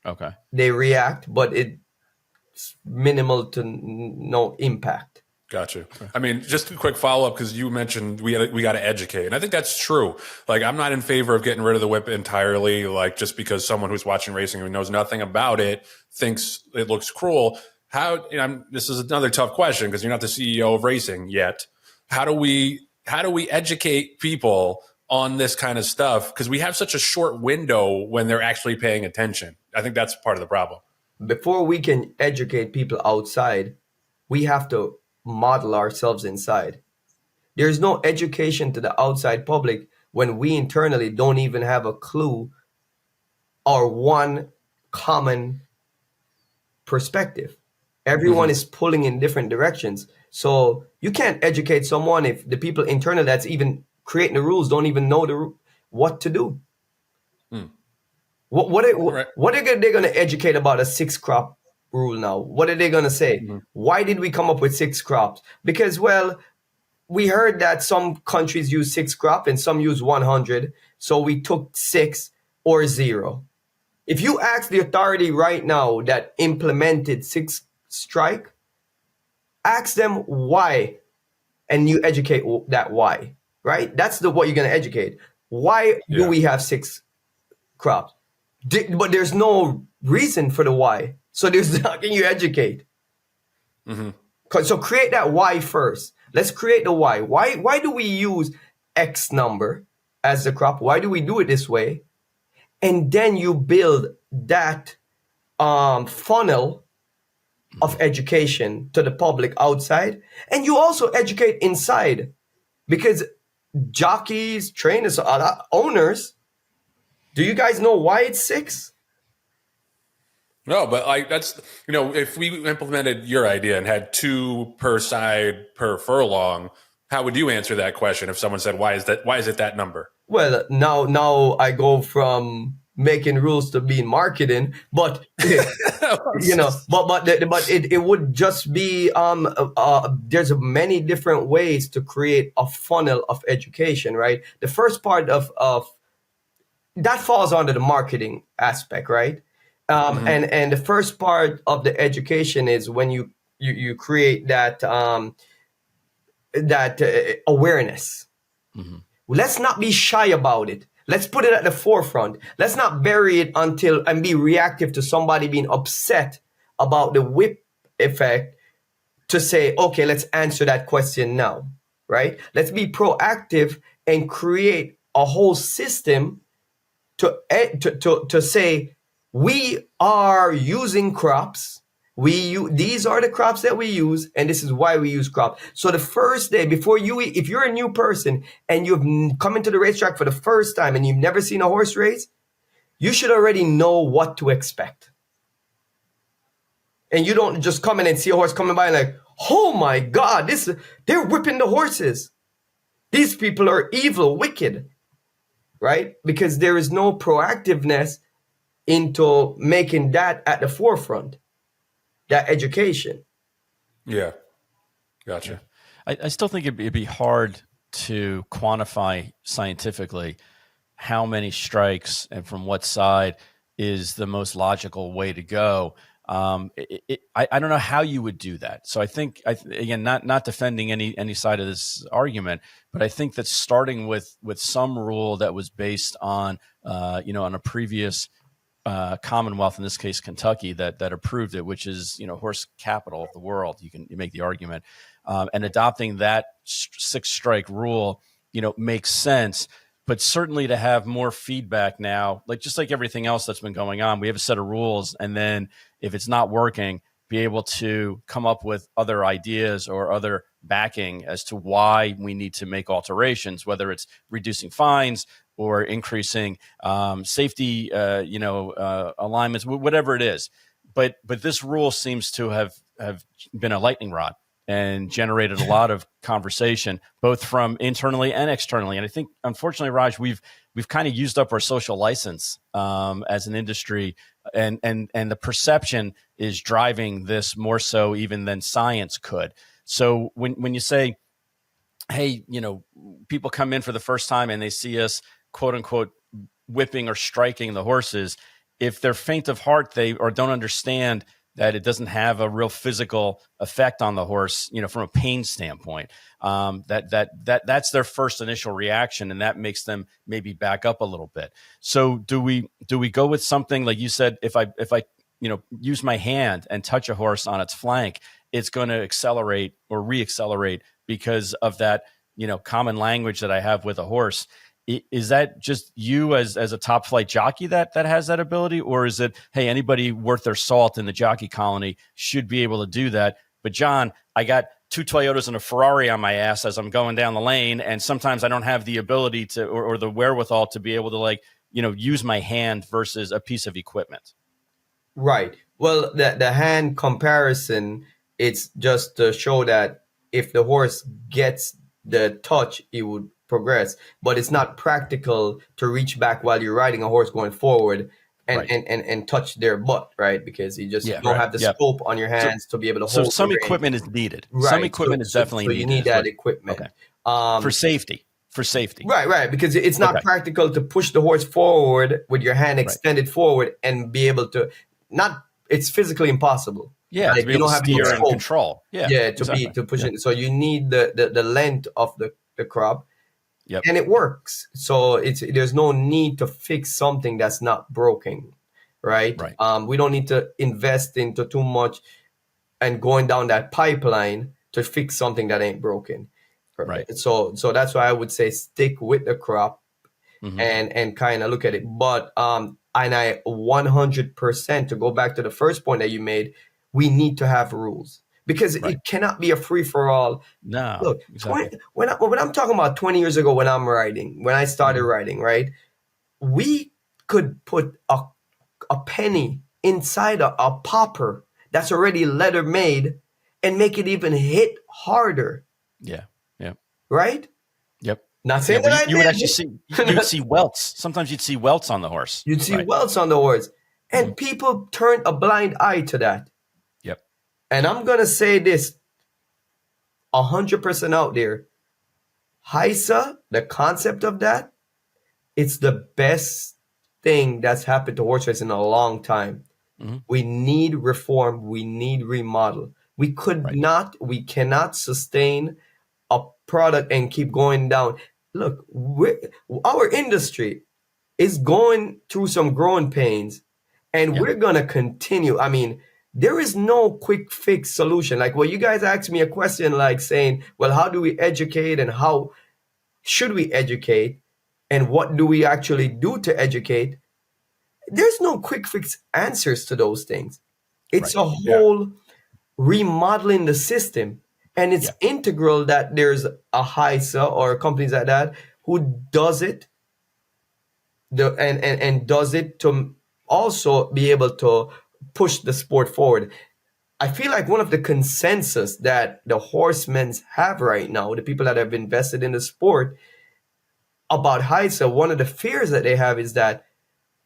Okay.
They react, but it's minimal to no impact.
Gotcha. I mean, just a quick follow up because you mentioned we got to educate, and I think that's true. Like, I'm not in favor of getting rid of the whip entirely. Like, just because someone who's watching racing who knows nothing about it thinks it looks cruel. This is another tough question because you're not the CEO of racing yet. How do we educate people on this kind of stuff? Because we have such a short window when they're actually paying attention. I think that's part of the problem.
Before we can educate people outside, we have to model ourselves inside. There's no education to the outside public when we internally don't even have a clue or one common perspective. Everyone is pulling in different directions. So you can't educate someone if the people internal that's even creating the rules don't even know what to do. What are they going to educate about a 6-crop rule now? What are they going to say? Why did we come up with 6 crops? Because, well, we heard that some countries use 6 crop and some use 100. So we took 6 or 0. If you ask the authority right now that implemented 6 strike, ask them why, and you educate that why, right? That's what you're going to educate. Why do we have 6 crops? But there's no reason for the why. So how can you educate? So create that why first. Let's create the why. Why do we use X number as the crop? Why do we do it this way? And then you build that funnel of education to the public outside. And you also educate inside. Because jockeys, trainers, owners, do you guys know why it's 6?
No, but like that's, if we implemented your idea and had 2 per side per furlong, how would you answer that question if someone said, why is it that number?
Well, now I go from making rules to being marketing, but but it would just be there's many different ways to create a funnel of education, right? The first part of that falls under the marketing aspect, right? And the first part of the education is when you create that awareness. Let's not be shy about it. Let's put it at the forefront. Let's not bury it and be reactive to somebody being upset about the whip effect to say, okay, let's answer that question now, right? Let's be proactive and create a whole system to say, we are using crops. These are the crops that we use, and this is why we use crops. So the first day before if you're a new person and you've come into the racetrack for the first time and you've never seen a horse race, you should already know what to expect. And you don't just come in and see a horse coming by and like, oh my God, they're whipping the horses. These people are evil, wicked, right? Because there is no proactiveness into making that at the forefront, that education.
Yeah. Gotcha.
I still think it'd be hard to quantify scientifically how many strikes and from what side is the most logical way to go. I don't know how you would do that. So I think, again, not defending any side of this argument, but I think that starting with some rule that was based on, on a previous Commonwealth, in this case Kentucky, that approved it, which is horse capital of the world. You make the argument, and adopting that 6-strike rule, makes sense. But certainly to have more feedback now, just like everything else that's been going on, we have a set of rules, and then if it's not working, be able to come up with other ideas or other backing as to why we need to make alterations, whether it's reducing fines or increasing safety, alignments, whatever it is. But this rule seems to have been a lightning rod and generated a lot of conversation, both from internally and externally. And I think, unfortunately, Raj, we've kind of used up our social license as an industry, and the perception is driving this more so even than science could. So when you say, hey, people come in for the first time and they see us, quote unquote, whipping or striking the horses, if they're faint of heart, or don't understand that it doesn't have a real physical effect on the horse, from a pain standpoint, that's their first initial reaction, and that makes them maybe back up a little bit. So do we go with something like you said? If I use my hand and touch a horse on its flank, it's going to accelerate or reaccelerate because of that common language that I have with a horse. Is that just you as a top flight jockey that has that ability? Or is it, hey, anybody worth their salt in the jockey colony should be able to do that? But John, I got 2 Toyotas and a Ferrari on my ass as I'm going down the lane. And sometimes I don't have the ability to, or the wherewithal to be able to use my hand versus a piece of equipment.
Right. Well, the hand comparison, it's just to show that if the horse gets the touch, it would progress, but it's not practical to reach back while you're riding a horse going forward and touch their butt, right? Because you just don't have the scope on your hands to be able to hold.
So some equipment is needed.
Right.
Some equipment is definitely needed.
So you need that equipment.
Okay. For safety.
Right. Because it's not practical to push the horse forward with your hand extended forward and be able to it's physically impossible.
Yeah,
like,
to be able to steer and control.
To push it. So you need the length of the crop.
Yep.
And it works. So there's no need to fix something that's not broken, right? We don't need to invest into too much and going down that pipeline to fix something that ain't broken.
Right.
So that's why I would say stick with the crop and kind of look at it. But and I 100%, to go back to the first point that you made, we need to have rules. Because it cannot be a free-for-all.
No.
Look,
exactly.
when I'm talking about 20 years ago when I started riding, right? We could put a penny inside a popper that's already leather made and make it even hit harder.
Yeah.
Right?
Yep.
Not saying that
you would actually see welts. Sometimes you'd see welts on the horse.
You'd see welts on the horse. And people turned a blind eye to that. And I'm going to say this 100% out there. HISA, the concept of that, it's the best thing that's happened to horse racing in a long time. We need reform. We need remodel. We cannot sustain a product and keep going down. Look, our industry is going through some growing pains, and we're going to continue. I mean, there is no quick fix solution. Like, well, you guys asked me a question like saying, well, how do we educate and how should we educate and what do we actually do to educate? There's no quick fix answers to those things. It's a whole remodeling the system, and it's integral that there's a HISA or companies like that who does it and does it to also be able to push the sport forward. I feel like one of the consensus that the horsemen have right now, the people that have invested in the sport, about HISA, one of the fears that they have is that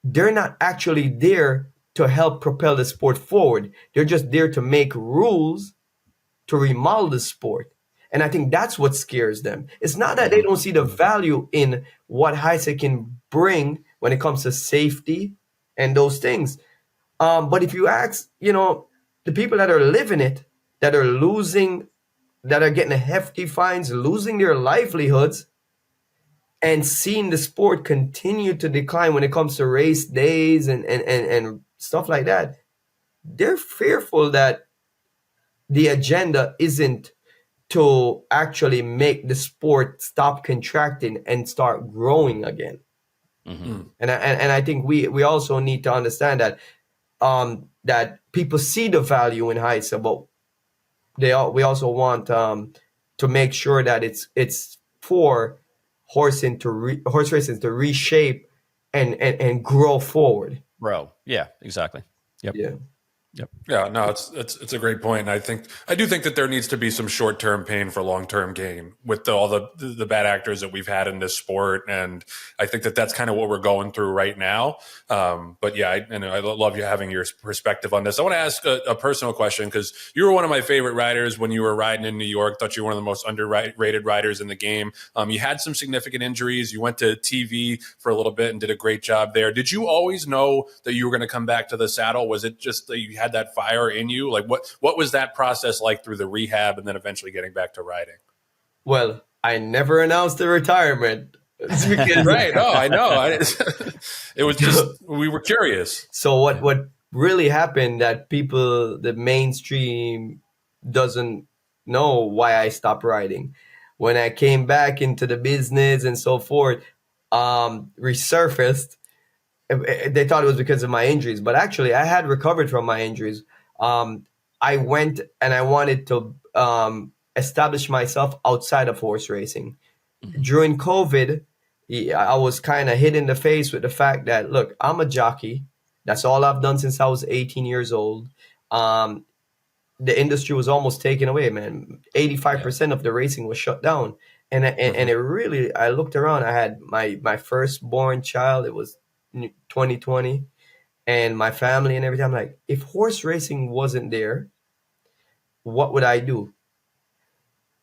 they're not actually there to help propel the sport forward. They're just there to make rules to remodel the sport. And I think that's what scares them. It's not that they don't see the value in what HISA can bring when it comes to safety and those things. But if you ask, the people that are living it, that are losing, that are getting hefty fines, losing their livelihoods, and seeing the sport continue to decline when it comes to race days and stuff like that, they're fearful that the agenda isn't to actually make the sport stop contracting and start growing again. And I think we also need to understand that that people see the value in HISA, but we also want to make sure that it's for horse racing to reshape and grow forward.
Grow, yeah, exactly. Yep.
Yeah.
Yep.
Yeah, no, it's a great point. And I do think that there needs to be some short term pain for long term gain with all the bad actors that we've had in this sport, and I think that that's kind of what we're going through right now. But yeah, I love you having your perspective on this. I want to ask a personal question because you were one of my favorite riders when you were riding in New York. Thought you were one of the most underrated riders in the game. You had some significant injuries. You went to TV for a little bit and did a great job there. Did you always know that you were going to come back to the saddle? Was it just that you had that fire in you? Like what was that process like through the rehab and then eventually getting back to riding?
Well, I never announced the retirement.
Right. No, I know. It was just, we were curious.
So what really happened that the mainstream doesn't know why I stopped riding. When I came back into the business and so forth, resurfaced, they thought it was because of my injuries, but actually I had recovered from my injuries. I went and I wanted to establish myself outside of horse racing. Mm-hmm. During COVID, I was kind of hit in the face with the fact that, look, I'm a jockey. That's all I've done since I was 18 years old. The industry was almost taken away, man. 85% of the racing was shut down. And it really, I looked around. I had my firstborn child. It was 2020, and my family and everything. I'm like, if horse racing wasn't there, what would I do?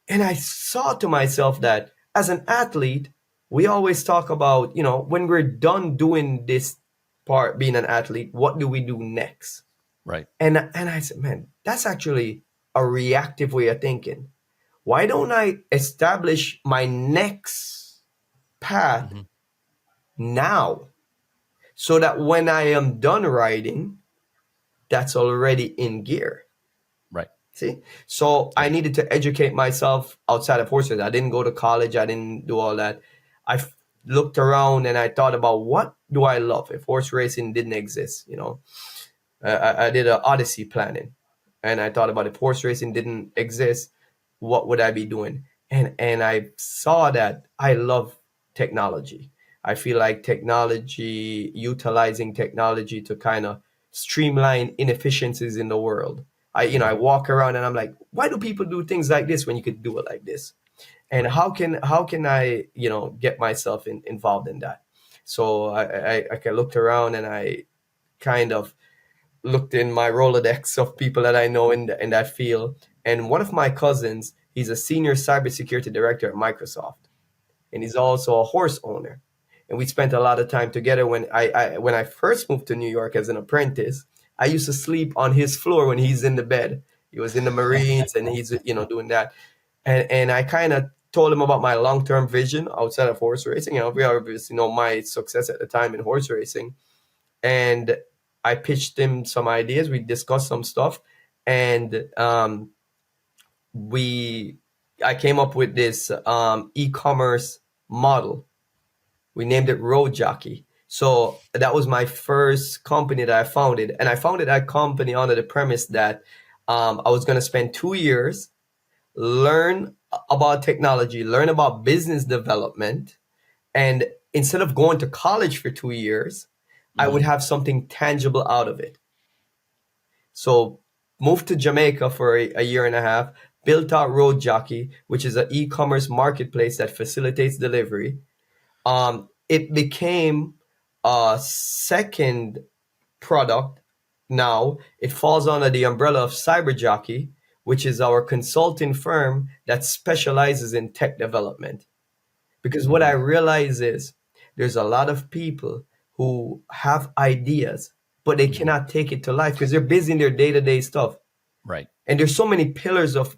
And I saw to myself that as an athlete, we always talk about, when we're done doing this part, being an athlete, what do we do next?
Right.
And I said, man, that's actually a reactive way of thinking. Why don't I establish my next path now? So that when I am done riding, that's already in gear.
Right.
See? So I needed to educate myself outside of horses. I didn't go to college. I didn't do all that. I looked around and I thought about, what do I love if horse racing didn't exist? I did an odyssey planning, and I thought about, if horse racing didn't exist, what would I be doing? And I saw that I love technology. I feel like utilizing technology to kind of streamline inefficiencies in the world. I walk around and I'm like, why do people do things like this when you could do it like this? And how can I, get myself involved in that? So I looked around and I kind of looked in my Rolodex of people that I know in that field. And one of my cousins, he's a senior cybersecurity director at Microsoft, and he's also a horse owner. And we spent a lot of time together. When I first moved to New York as an apprentice, I used to sleep on his floor when he's in the bed. He was in the Marines and he's, doing that. And I kind of told him about my long-term vision outside of horse racing. We obviously know my success at the time in horse racing. And I pitched him some ideas. We discussed some stuff. And I came up with this e-commerce model. We named it Road Jockey. So that was my first company that I founded. And I founded that company under the premise that I was going to spend 2 years, learn about technology, learn about business development. And instead of going to college for 2 years, I would have something tangible out of it. So moved to Jamaica for a year and a half, built out Road Jockey, which is an e-commerce marketplace that facilitates delivery. It became a second product. Now it falls under the umbrella of Cyber Jockey, which is our consulting firm that specializes in tech development. Because what I realize is there's a lot of people who have ideas, but they cannot take it to life because they're busy in their day-to-day stuff.
Right.
And there's so many pillars of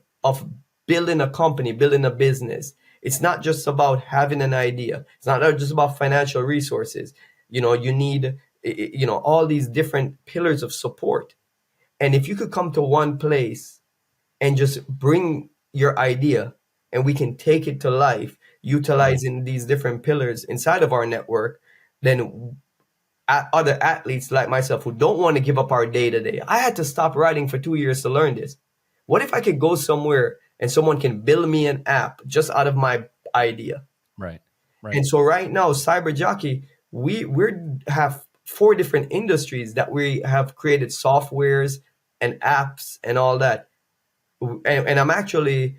building a company, building a business. It's not just about having an idea. It's not just about financial resources. You need, all these different pillars of support. And if you could come to one place and just bring your idea and we can take it to life, utilizing these different pillars inside of our network, then other athletes like myself who don't want to give up our day-to-day. I had to stop riding for 2 years to learn this. What if I could go somewhere and someone can build me an app just out of my idea?
Right.
And so right now, Cyber Jockey, we have 4 different industries that we have created softwares, and apps and all that. And I'm actually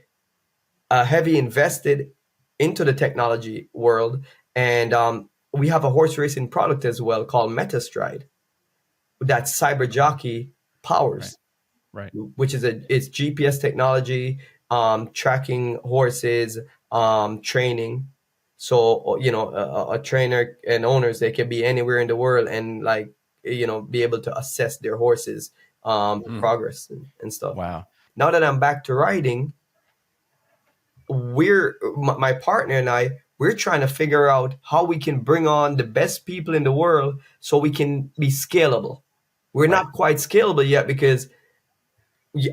heavy invested into the technology world. And we have a horse racing product as well called MetaStride that Cyber Jockey powers,
Right.
which is it's GPS technology, tracking horses, training. So, a trainer and owners, they can be anywhere in the world and be able to assess their horses' progress and stuff.
Wow.
Now that I'm back to riding, my partner and we're trying to figure out how we can bring on the best people in the world so we can be scalable. We're not quite scalable yet because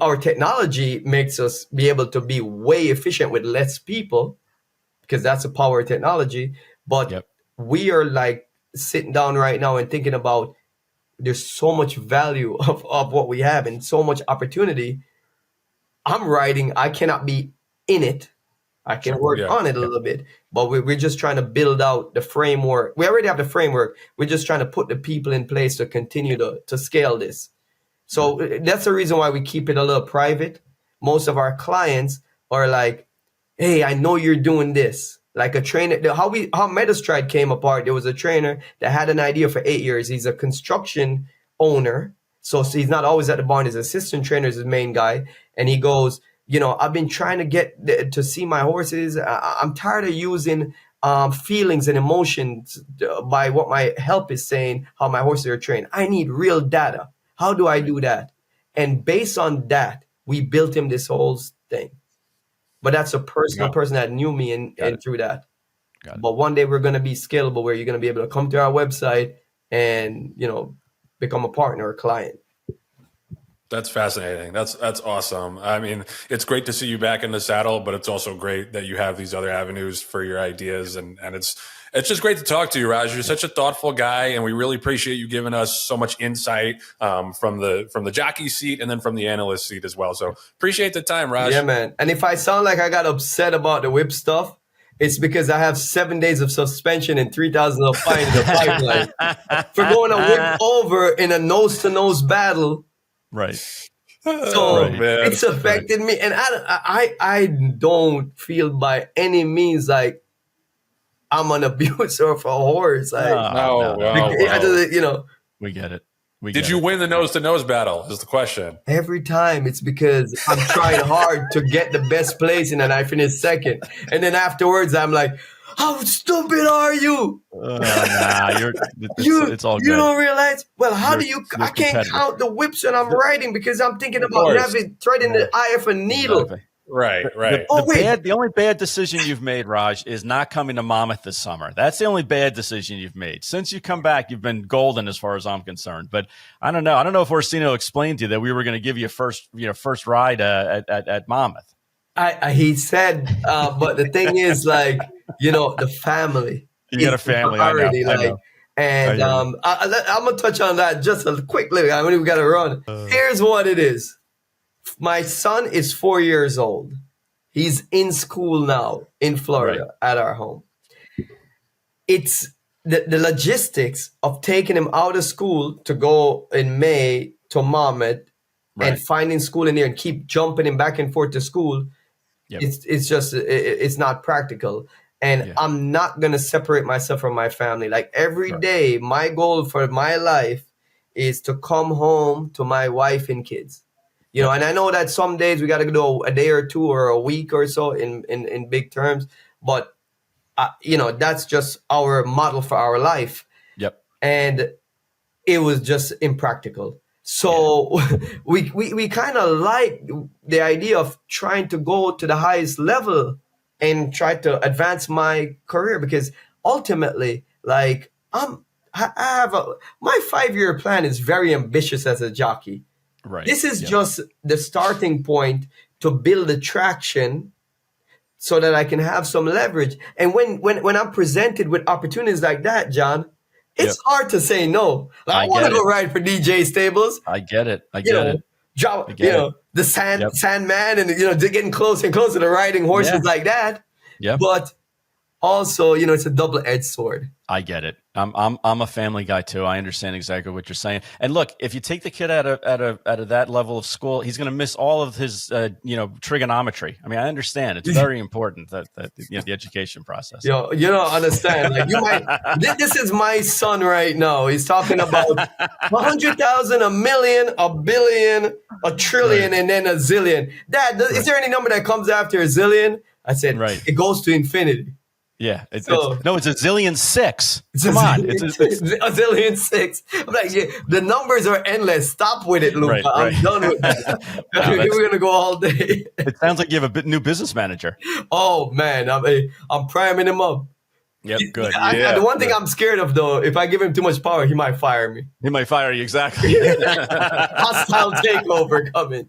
our technology makes us be able to be way efficient with less people, because that's the power of technology. But we are like sitting down right now and thinking about there's so much value of what we have and so much opportunity. I'm riding, I cannot be in it. I can work on it a little bit, but we're just trying to build out the framework. We already have the framework. We're just trying to put the people in place to continue to scale this. So that's the reason why we keep it a little private. Most of our clients are like, hey, I know you're doing this. Like a trainer, how MetaStride came apart, there was a trainer that had an idea for 8 years. He's a construction owner. So he's not always at the barn. His assistant trainer is his main guy. And he goes, I've been trying to get to see my horses. I'm tired of using feelings and emotions by what my help is saying, how my horses are trained. I need real data. How do I do that? And based on that, we built him this whole thing. But that's a personal person that knew me and through that. But one day we're going to be scalable where you're going to be able to come to our website and, become a partner or client.
That's fascinating. That's awesome. I mean, it's great to see you back in the saddle, but it's also great that you have these other avenues for your ideas. And it's just great to talk to you, Raj. You're such a thoughtful guy, and we really appreciate you giving us so much insight from the jockey seat and then from the analyst seat as well. So appreciate the time, Raj.
Yeah, man. And if I sound like I got upset about the whip stuff, it's because I have 7 days of suspension and 3,000 of fine in the pipeline for going a whip over in a nose-to-nose battle.
Right.
So it's affected me, and I don't feel by any means like I'm an abuser of a horse.
No.
We get it.
Did you win the nose-to-nose battle is the question.
Every time it's because I'm trying hard to get the best place and I finish second. And then afterwards I'm like, how stupid are you?
It's all good.
You don't realize? Well, I can't count the whips when I'm riding because I'm thinking about threading the eye of a needle.
Exactly.
Right.
The only bad decision you've made, Raj, is not coming to Monmouth this summer. That's the only bad decision you've made. Since you come back, you've been golden as far as I'm concerned. But I don't know. I don't know if Orsino explained to you that we were going to give you a first ride at Monmouth.
He said, but the thing is, the family.
You got a family, I know.
And I'm gonna touch on that just a quick little. I mean, we got to run. Here's what it is. My son is 4 years old. He's in school now in Florida at our home. It's the logistics of taking him out of school to go in May to Monmouth and finding school in there and keep jumping him back and forth to school. Yep. It's not practical. And I'm not going to separate myself from my family. Like every day, my goal for my life is to come home to my wife and kids. And I know that some days we got to do a day or two or a week or so in big terms, but that's just our model for our life.
Yep.
And it was just impractical. So we kind of like the idea of trying to go to the highest level and try to advance my career, because ultimately, my 5-year plan is very ambitious as a jockey.
Right.
This is just the starting point to build a traction so that I can have some leverage. And when I'm presented with opportunities like that, John, it's hard to say no. I want to go ride for DJ Stables.
I get it.
The Sandman, and getting closer and closer to riding horses like that.
Yeah.
But also, it's a double-edged sword.
I get it. I'm a family guy too. I understand exactly what you're saying. And look, if you take the kid out of that level of school, he's going to miss all of his trigonometry. I mean, I understand it's very important that the education process.
Yo, you don't understand. Like you might. This is my son right now. He's talking about 100,000, a million, a billion, a trillion, and then a zillion. Dad, is there any number that comes after a zillion? I said, it goes to infinity.
Yeah, it's a zillion six. Come on, it's
a zillion six. I'm like, the numbers are endless. Stop with it, Luca.
Right.
I'm done with that. We're gonna go all day.
It sounds like you have a new business manager.
Oh man, I'm priming him up.
Yep, good.
The one thing I'm scared of, though, if I give him too much power, he might fire me.
He might fire you, exactly.
Hostile takeover coming.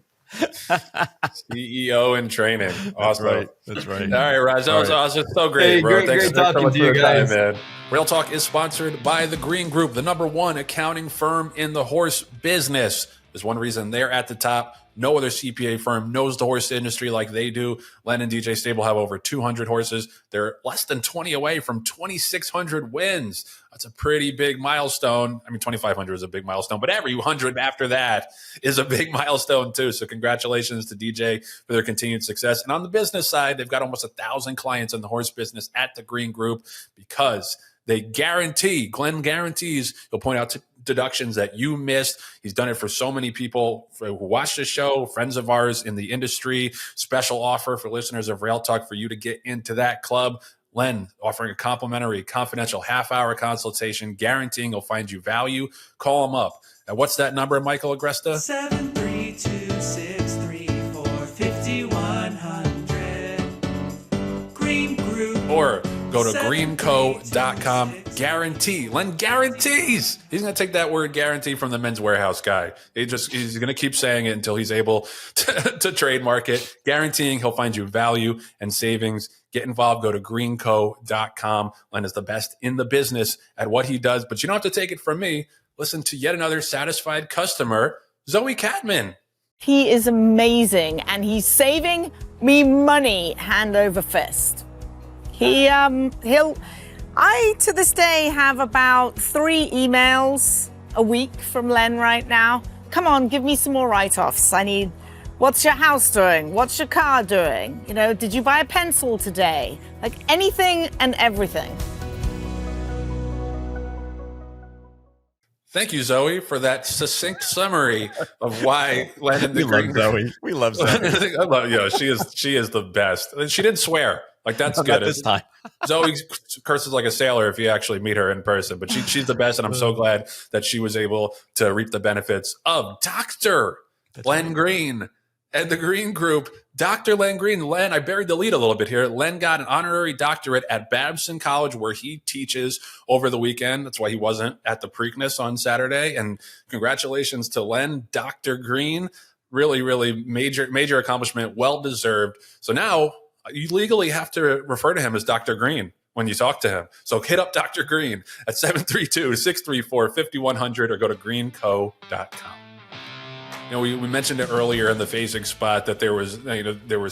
CEO in training. Awesome.
That's right.
All right, Raj. That was awesome. So great, bro.
Great talking to you guys.
Man. Real Talk is sponsored by the Green Group, the #1 accounting firm in the horse business. There's one reason they're at the top. No other CPA firm knows the horse industry like they do. Len and DJ Stable have over 200 horses. They're less than 20 away from 2,600 wins. That's a pretty big milestone. I mean, 2,500 is a big milestone, but every 100 after that is a big milestone too. So congratulations to DJ for their continued success. And on the business side, they've got almost 1,000 clients in the horse business at the Green Group because they guarantee, Glenn guarantees, he'll point out deductions that you missed. He's done it for so many people who watch the show, friends of ours in the industry. Special offer for listeners of Rail Talk for you to get into that club. Len offering a complimentary, confidential half-hour consultation, guaranteeing he'll find you value. Call him up. And what's that number, Michael Agresta?
732-634-5100. Green Group.
Or go to greenco.com. Guarantee. Len guarantees. He's going to take that word guarantee from the Men's Warehouse guy. He's going to keep saying it until he's able to trademark it. Guaranteeing he'll find you value and savings. Get involved. Go to greenco.com. Len is the best in the business at what he does. But you don't have to take it from me. Listen to yet another satisfied customer, Zoe Catman.
He is amazing, and he's saving me money hand over fist. I, to this day, have about 3 emails a week from Len right now. Come on, give me some more write-offs. I need, what's your house doing? What's your car doing? Did you buy a pencil today? Like anything and everything.
Thank you, Zoe, for that succinct summary of why Len and the Green Group.
We love Zoe.
I love, she is the best. She didn't swear. Like, that's good.
This time.
Zoe curses like a sailor if you actually meet her in person, but she's the best, and I'm so glad that she was able to reap the benefits of Dr. Len Green and the Green Group. Dr. Len Green. Len, I buried the lead a little bit here. Len got an honorary doctorate at Babson College, where he teaches over the weekend. That's why he wasn't at the Preakness on Saturday. And congratulations to Len, Dr. Green. Really, really major accomplishment, well-deserved. So now you legally have to refer to him as Dr. Green when you talk to him. So hit up Dr. Green at 732-634-5100 or go to greenco.com. We mentioned it earlier in the phasing spot that there was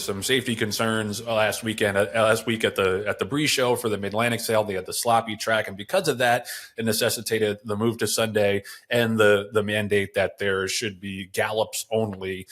some safety concerns last week at the Bree show for the MidAtlantic Sale. They had the sloppy track, and because of that, it necessitated the move to Sunday and the mandate that there should be gallops only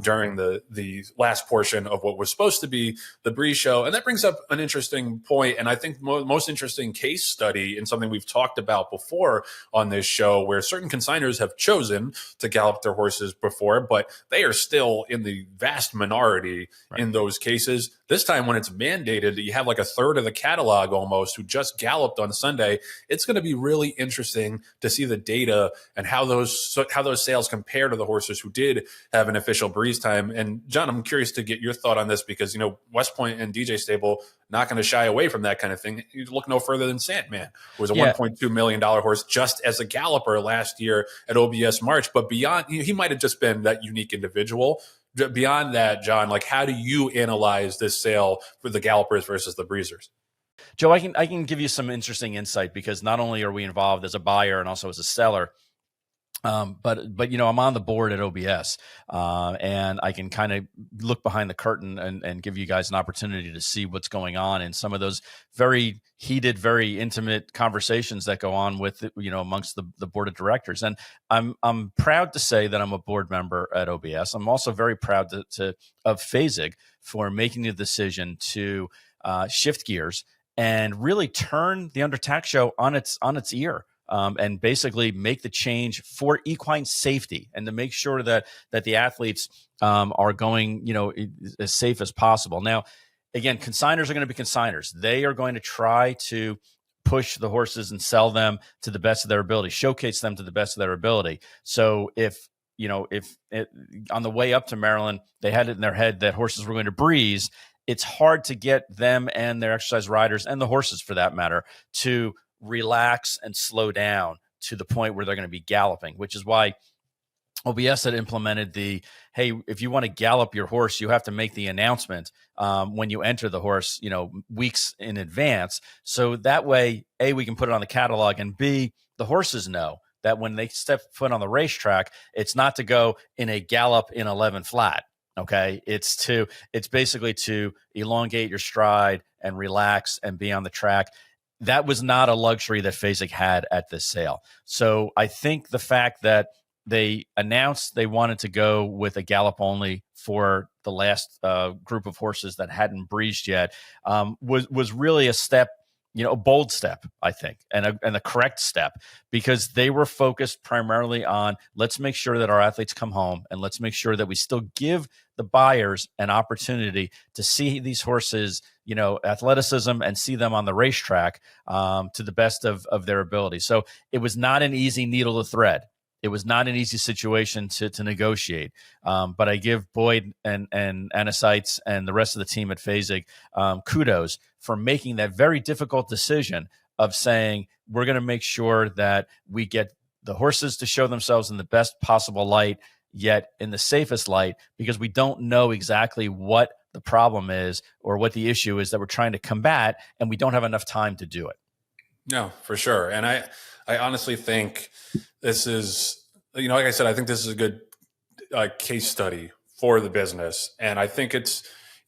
during the last portion of what was supposed to be the Bree show. And that brings up an interesting point, and I think most interesting case study, and something we've talked about before on this show, where certain consigners have chosen to gallop their horses before, but they are still in the vast minority in those cases. This time, when it's mandated that you have like a third of the catalog almost who just galloped on Sunday, it's going to be really interesting to see the data and how those sales compare to the horses who did have an official breeze time. And John, I'm curious to get your thought on this because, West Point and DJ Stable not going to shy away from that kind of thing. You look no further than Sandman, who was a $1.2 million horse just as a galloper last year at OBS March. But beyond, he might have just been that unique individual. Beyond that, John, like, how do you analyze this sale for the gallopers versus the breezers?
Joe, I can give you some interesting insight because not only are we involved as a buyer and also as a seller, But I'm on the board at OBS, and I can kind of look behind the curtain and give you guys an opportunity to see what's going on in some of those very heated, very intimate conversations that go on with amongst the board of directors. And I'm proud to say that I'm a board member at OBS. I'm also very proud of Phasig for making the decision to shift gears and really turn the Undertax show on its ear. And basically make the change for equine safety and to make sure that the athletes are going, as safe as possible. Now, again, consigners are going to be consigners. They are going to try to push the horses and sell them to the best of their ability, showcase them to the best of their ability. So if on the way up to Maryland, they had it in their head that horses were going to breeze, it's hard to get them and their exercise riders and the horses, for that matter, to relax and slow down to the point where they're going to be galloping, which is why OBS had implemented hey, if you want to gallop your horse, you have to make the announcement when you enter the horse, weeks in advance. So that way, A, we can put it on the catalog, and B, the horses know that when they step foot on the racetrack, it's not to go in a gallop in 11 flat. Okay. It's basically to elongate your stride and relax and be on the track. That was not a luxury that Phasig had at this sale. So I think the fact that they announced they wanted to go with a gallop only for the last group of horses that hadn't breezed yet was really a step, a bold step, I think, and a correct step, because they were focused primarily on, let's make sure that our athletes come home, and let's make sure that we still give the buyers an opportunity to see these horses, athleticism, and see them on the racetrack to the best of their ability. So it was not an easy needle to thread. It was not an easy situation to negotiate. But I give Boyd and Anasites and the rest of the team at Phasig kudos for making that very difficult decision of saying, we're going to make sure that we get the horses to show themselves in the best possible light, yet in the safest light, because we don't know exactly what the problem is or what the issue is that we're trying to combat, and we don't have enough time to do it.
No, for sure. And I honestly think this is, like I said, I think this is a good case study for the business. And I think it's,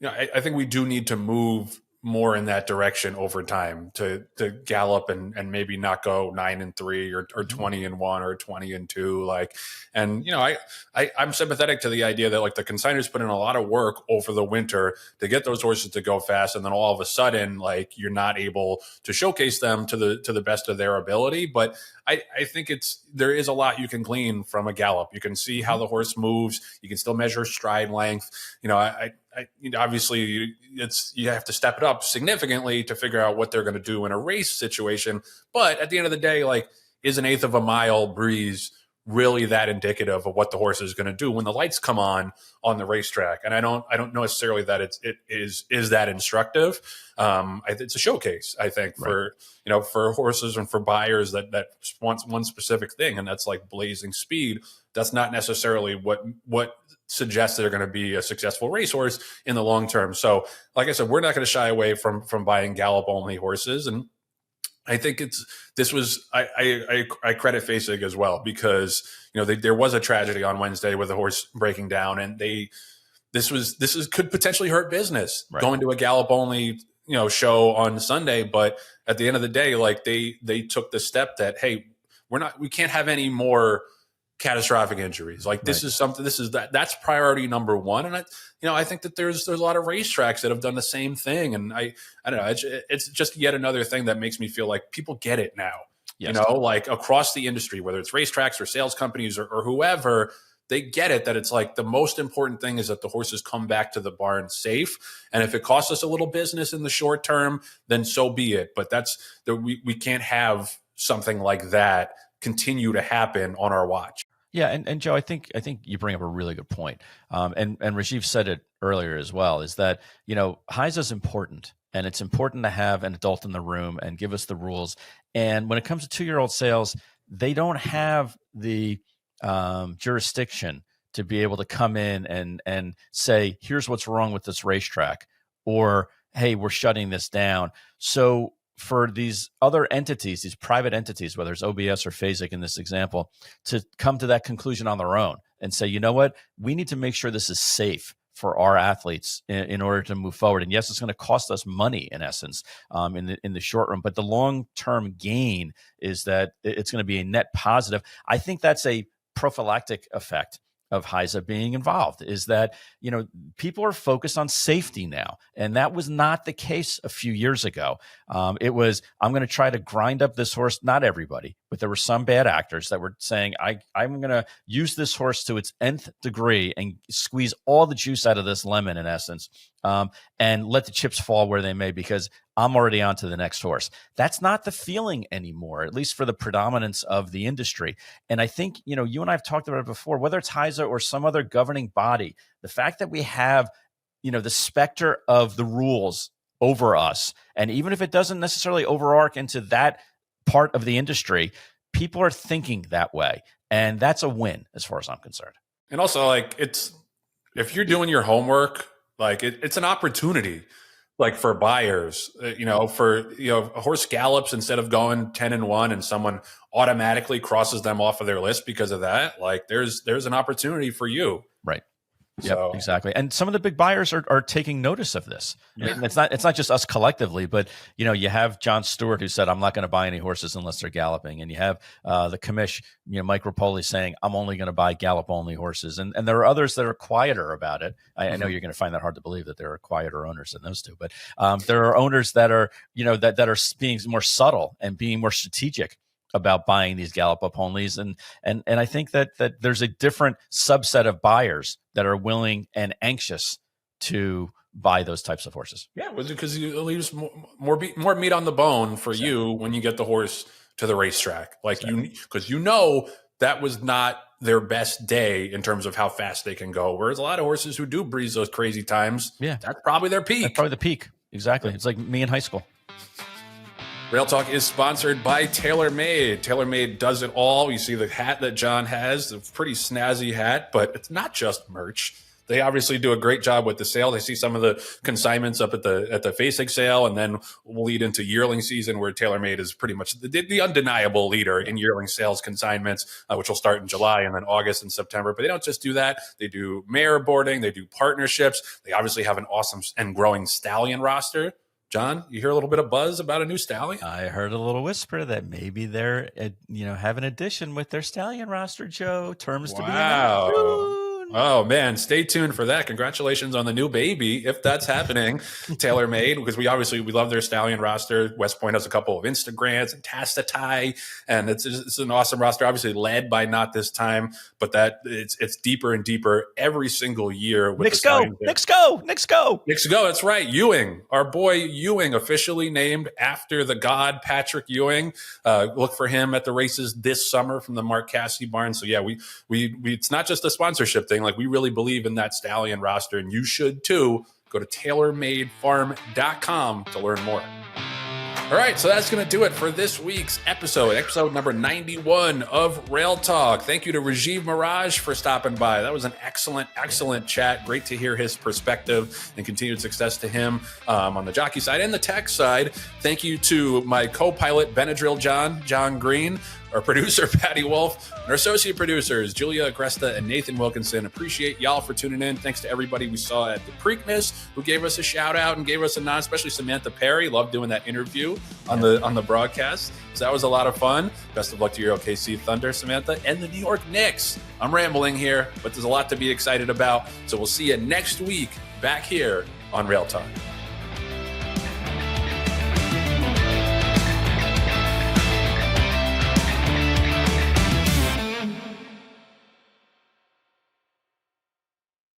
I think we do need to move more in that direction over time to gallop and maybe not go 9-3 or 20-1 or 20-2. I'm sympathetic to the idea that the consigners put in a lot of work over the winter to get those horses to go fast, and then all of a sudden you're not able to showcase them to the best of their ability. But I think there is a lot you can glean from a gallop. You can see how the horse moves. You can still measure stride length. Obviously you have to step it up significantly to figure out what they're going to do in a race situation. But at the end of the day, is an 1/8 of a mile breeze really that indicative of what the horse is going to do when the lights come on the racetrack? And I don't know necessarily that it is that instructive. It's a showcase, I think, for for horses and for buyers that want one specific thing, and that's blazing speed. That's not necessarily what suggests they're going to be a successful racehorse in the long term. So, like I said, we're not going to shy away from buying gallop only horses. And I think I credit Phasig as well, because there was a tragedy on Wednesday with a horse breaking down, and this could potentially hurt business, right, going to a gallop only show on Sunday. But at the end of the day, they took the step that, hey, we can't have any more catastrophic injuries. That's priority number one. And I think that there's a lot of racetracks that have done the same thing. And I don't know, it's just yet another thing that makes me feel like people get it now. Yes. Across the industry, whether it's racetracks or sales companies or whoever, they get it, that it's the most important thing is that the horses come back to the barn safe. And if it costs us a little business in the short term, then so be it. But we can't have something like that continue to happen on our watch.
Yeah, and Joe, I think you bring up a really good point. And Rajiv said it earlier as well, is that HISA is important, and it's important to have an adult in the room and give us the rules. And when it comes to 2-year-old sales, they don't have the jurisdiction to be able to come in and say, here's what's wrong with this racetrack, or hey, we're shutting this down. So for these other entities, these private entities, whether it's OBS or FASIC in this example, to come to that conclusion on their own and say, you know what, we need to make sure this is safe for our athletes in order to move forward. And yes, it's going to cost us money in essence in the short run, but the long-term gain is that it's going to be a net positive. I think that's a prophylactic effect of HISA being involved, is that, you know, people are focused on safety now. And that was not the case a few years ago. It was, I'm going to try to grind up this horse. Not everybody, but there were some bad actors that were saying, I'm going to use this horse to its nth degree and squeeze all the juice out of this lemon in essence, and let the chips fall where they may, because I'm already on to the next horse. That's not the feeling anymore, at least for the predominance of the industry. And I think, you know, you and I have talked about it before, whether it's HISA or some other governing body, the fact that we have, you know, the specter of the rules over us, and even if it doesn't necessarily overarch into that part of the industry, people are thinking that way. And that's a win as far as I'm concerned.
And also, like, it's, if you're doing your homework, like it's an opportunity, like for buyers, you know, for, you know, a horse gallops instead of going 10-1 and someone automatically crosses them off of their list because of that. Like there's an opportunity for you.
Right.
So.
Yep, exactly. And some of the big buyers are taking notice of this. Yeah. And it's not just us collectively, but, you know, you have John Stewart who said, I'm not going to buy any horses unless they're galloping. And you have the commish, you know, Mike Rispoli saying, I'm only going to buy gallop only horses. And there are others that are quieter about it. I know you're going to find that hard to believe that there are quieter owners than those two, but there are owners that are, you know, that are being more subtle and being more strategic about buying these gallop up onlys. And I think that there's a different subset of buyers that are willing and anxious to buy those types of horses.
Yeah, because it leaves more meat on the bone for you when you get the horse to the racetrack. Like because you know that was not their best day in terms of how fast they can go. Whereas a lot of horses who do breeze those crazy times, that's probably their peak.
That's probably the peak. Exactly. It's like me in high school.
Rail Talk is sponsored by TaylorMade. TaylorMade does it all. You see the hat that John has, a pretty snazzy hat, but it's not just merch. They obviously do a great job with the sale. They see some of the consignments up at the FASIC sale, and then we'll lead into yearling season where TaylorMade is pretty much the undeniable leader in yearling sales consignments, which will start in July and then August and September. But they don't just do that. They do mare boarding. They do partnerships. They obviously have an awesome and growing stallion roster. John, you hear a little bit of buzz about a new stallion?
I heard a little whisper that maybe they're, have an addition with their stallion roster, Joe. Terms to be announced soon.
Oh, man. Stay tuned for that. Congratulations on the new baby, if that's happening. TaylorMade, because we love their stallion roster. West Point has a couple of Instagrams and Tastatai, and it's an awesome roster, obviously led by Not This Time, but that it's deeper and deeper every single year.
Knicks go.
That's right. Ewing, our boy Ewing, officially named after the god Patrick Ewing. Look for him at the races this summer from the Mark Cassidy barn. So yeah, we it's not just a sponsorship thing. Like, we really believe in that stallion roster, and you should too. Go to TaylorMadeFarm.com to learn more. All right, so that's going to do it for this week's episode number 91 of Rail Talk. Thank you to Rajiv Maragh for stopping by. That was an excellent chat. Great to hear his perspective, and continued success to him on the jockey side and the tech side. Thank you to my co-pilot, Benadryl Jon Green, our producer, Patty Wolf, and our associate producers, Julia Agresta and Nathan Wilkinson. Appreciate y'all for tuning in. Thanks to everybody we saw at the Preakness who gave us a shout out and gave us a nod, especially Samantha Perry. Loved doing that interview on the broadcast. So that was a lot of fun. Best of luck to your OKC Thunder, Samantha, and the New York Knicks. I'm rambling here, but there's a lot to be excited about. So we'll see you next week back here on Rail Talk.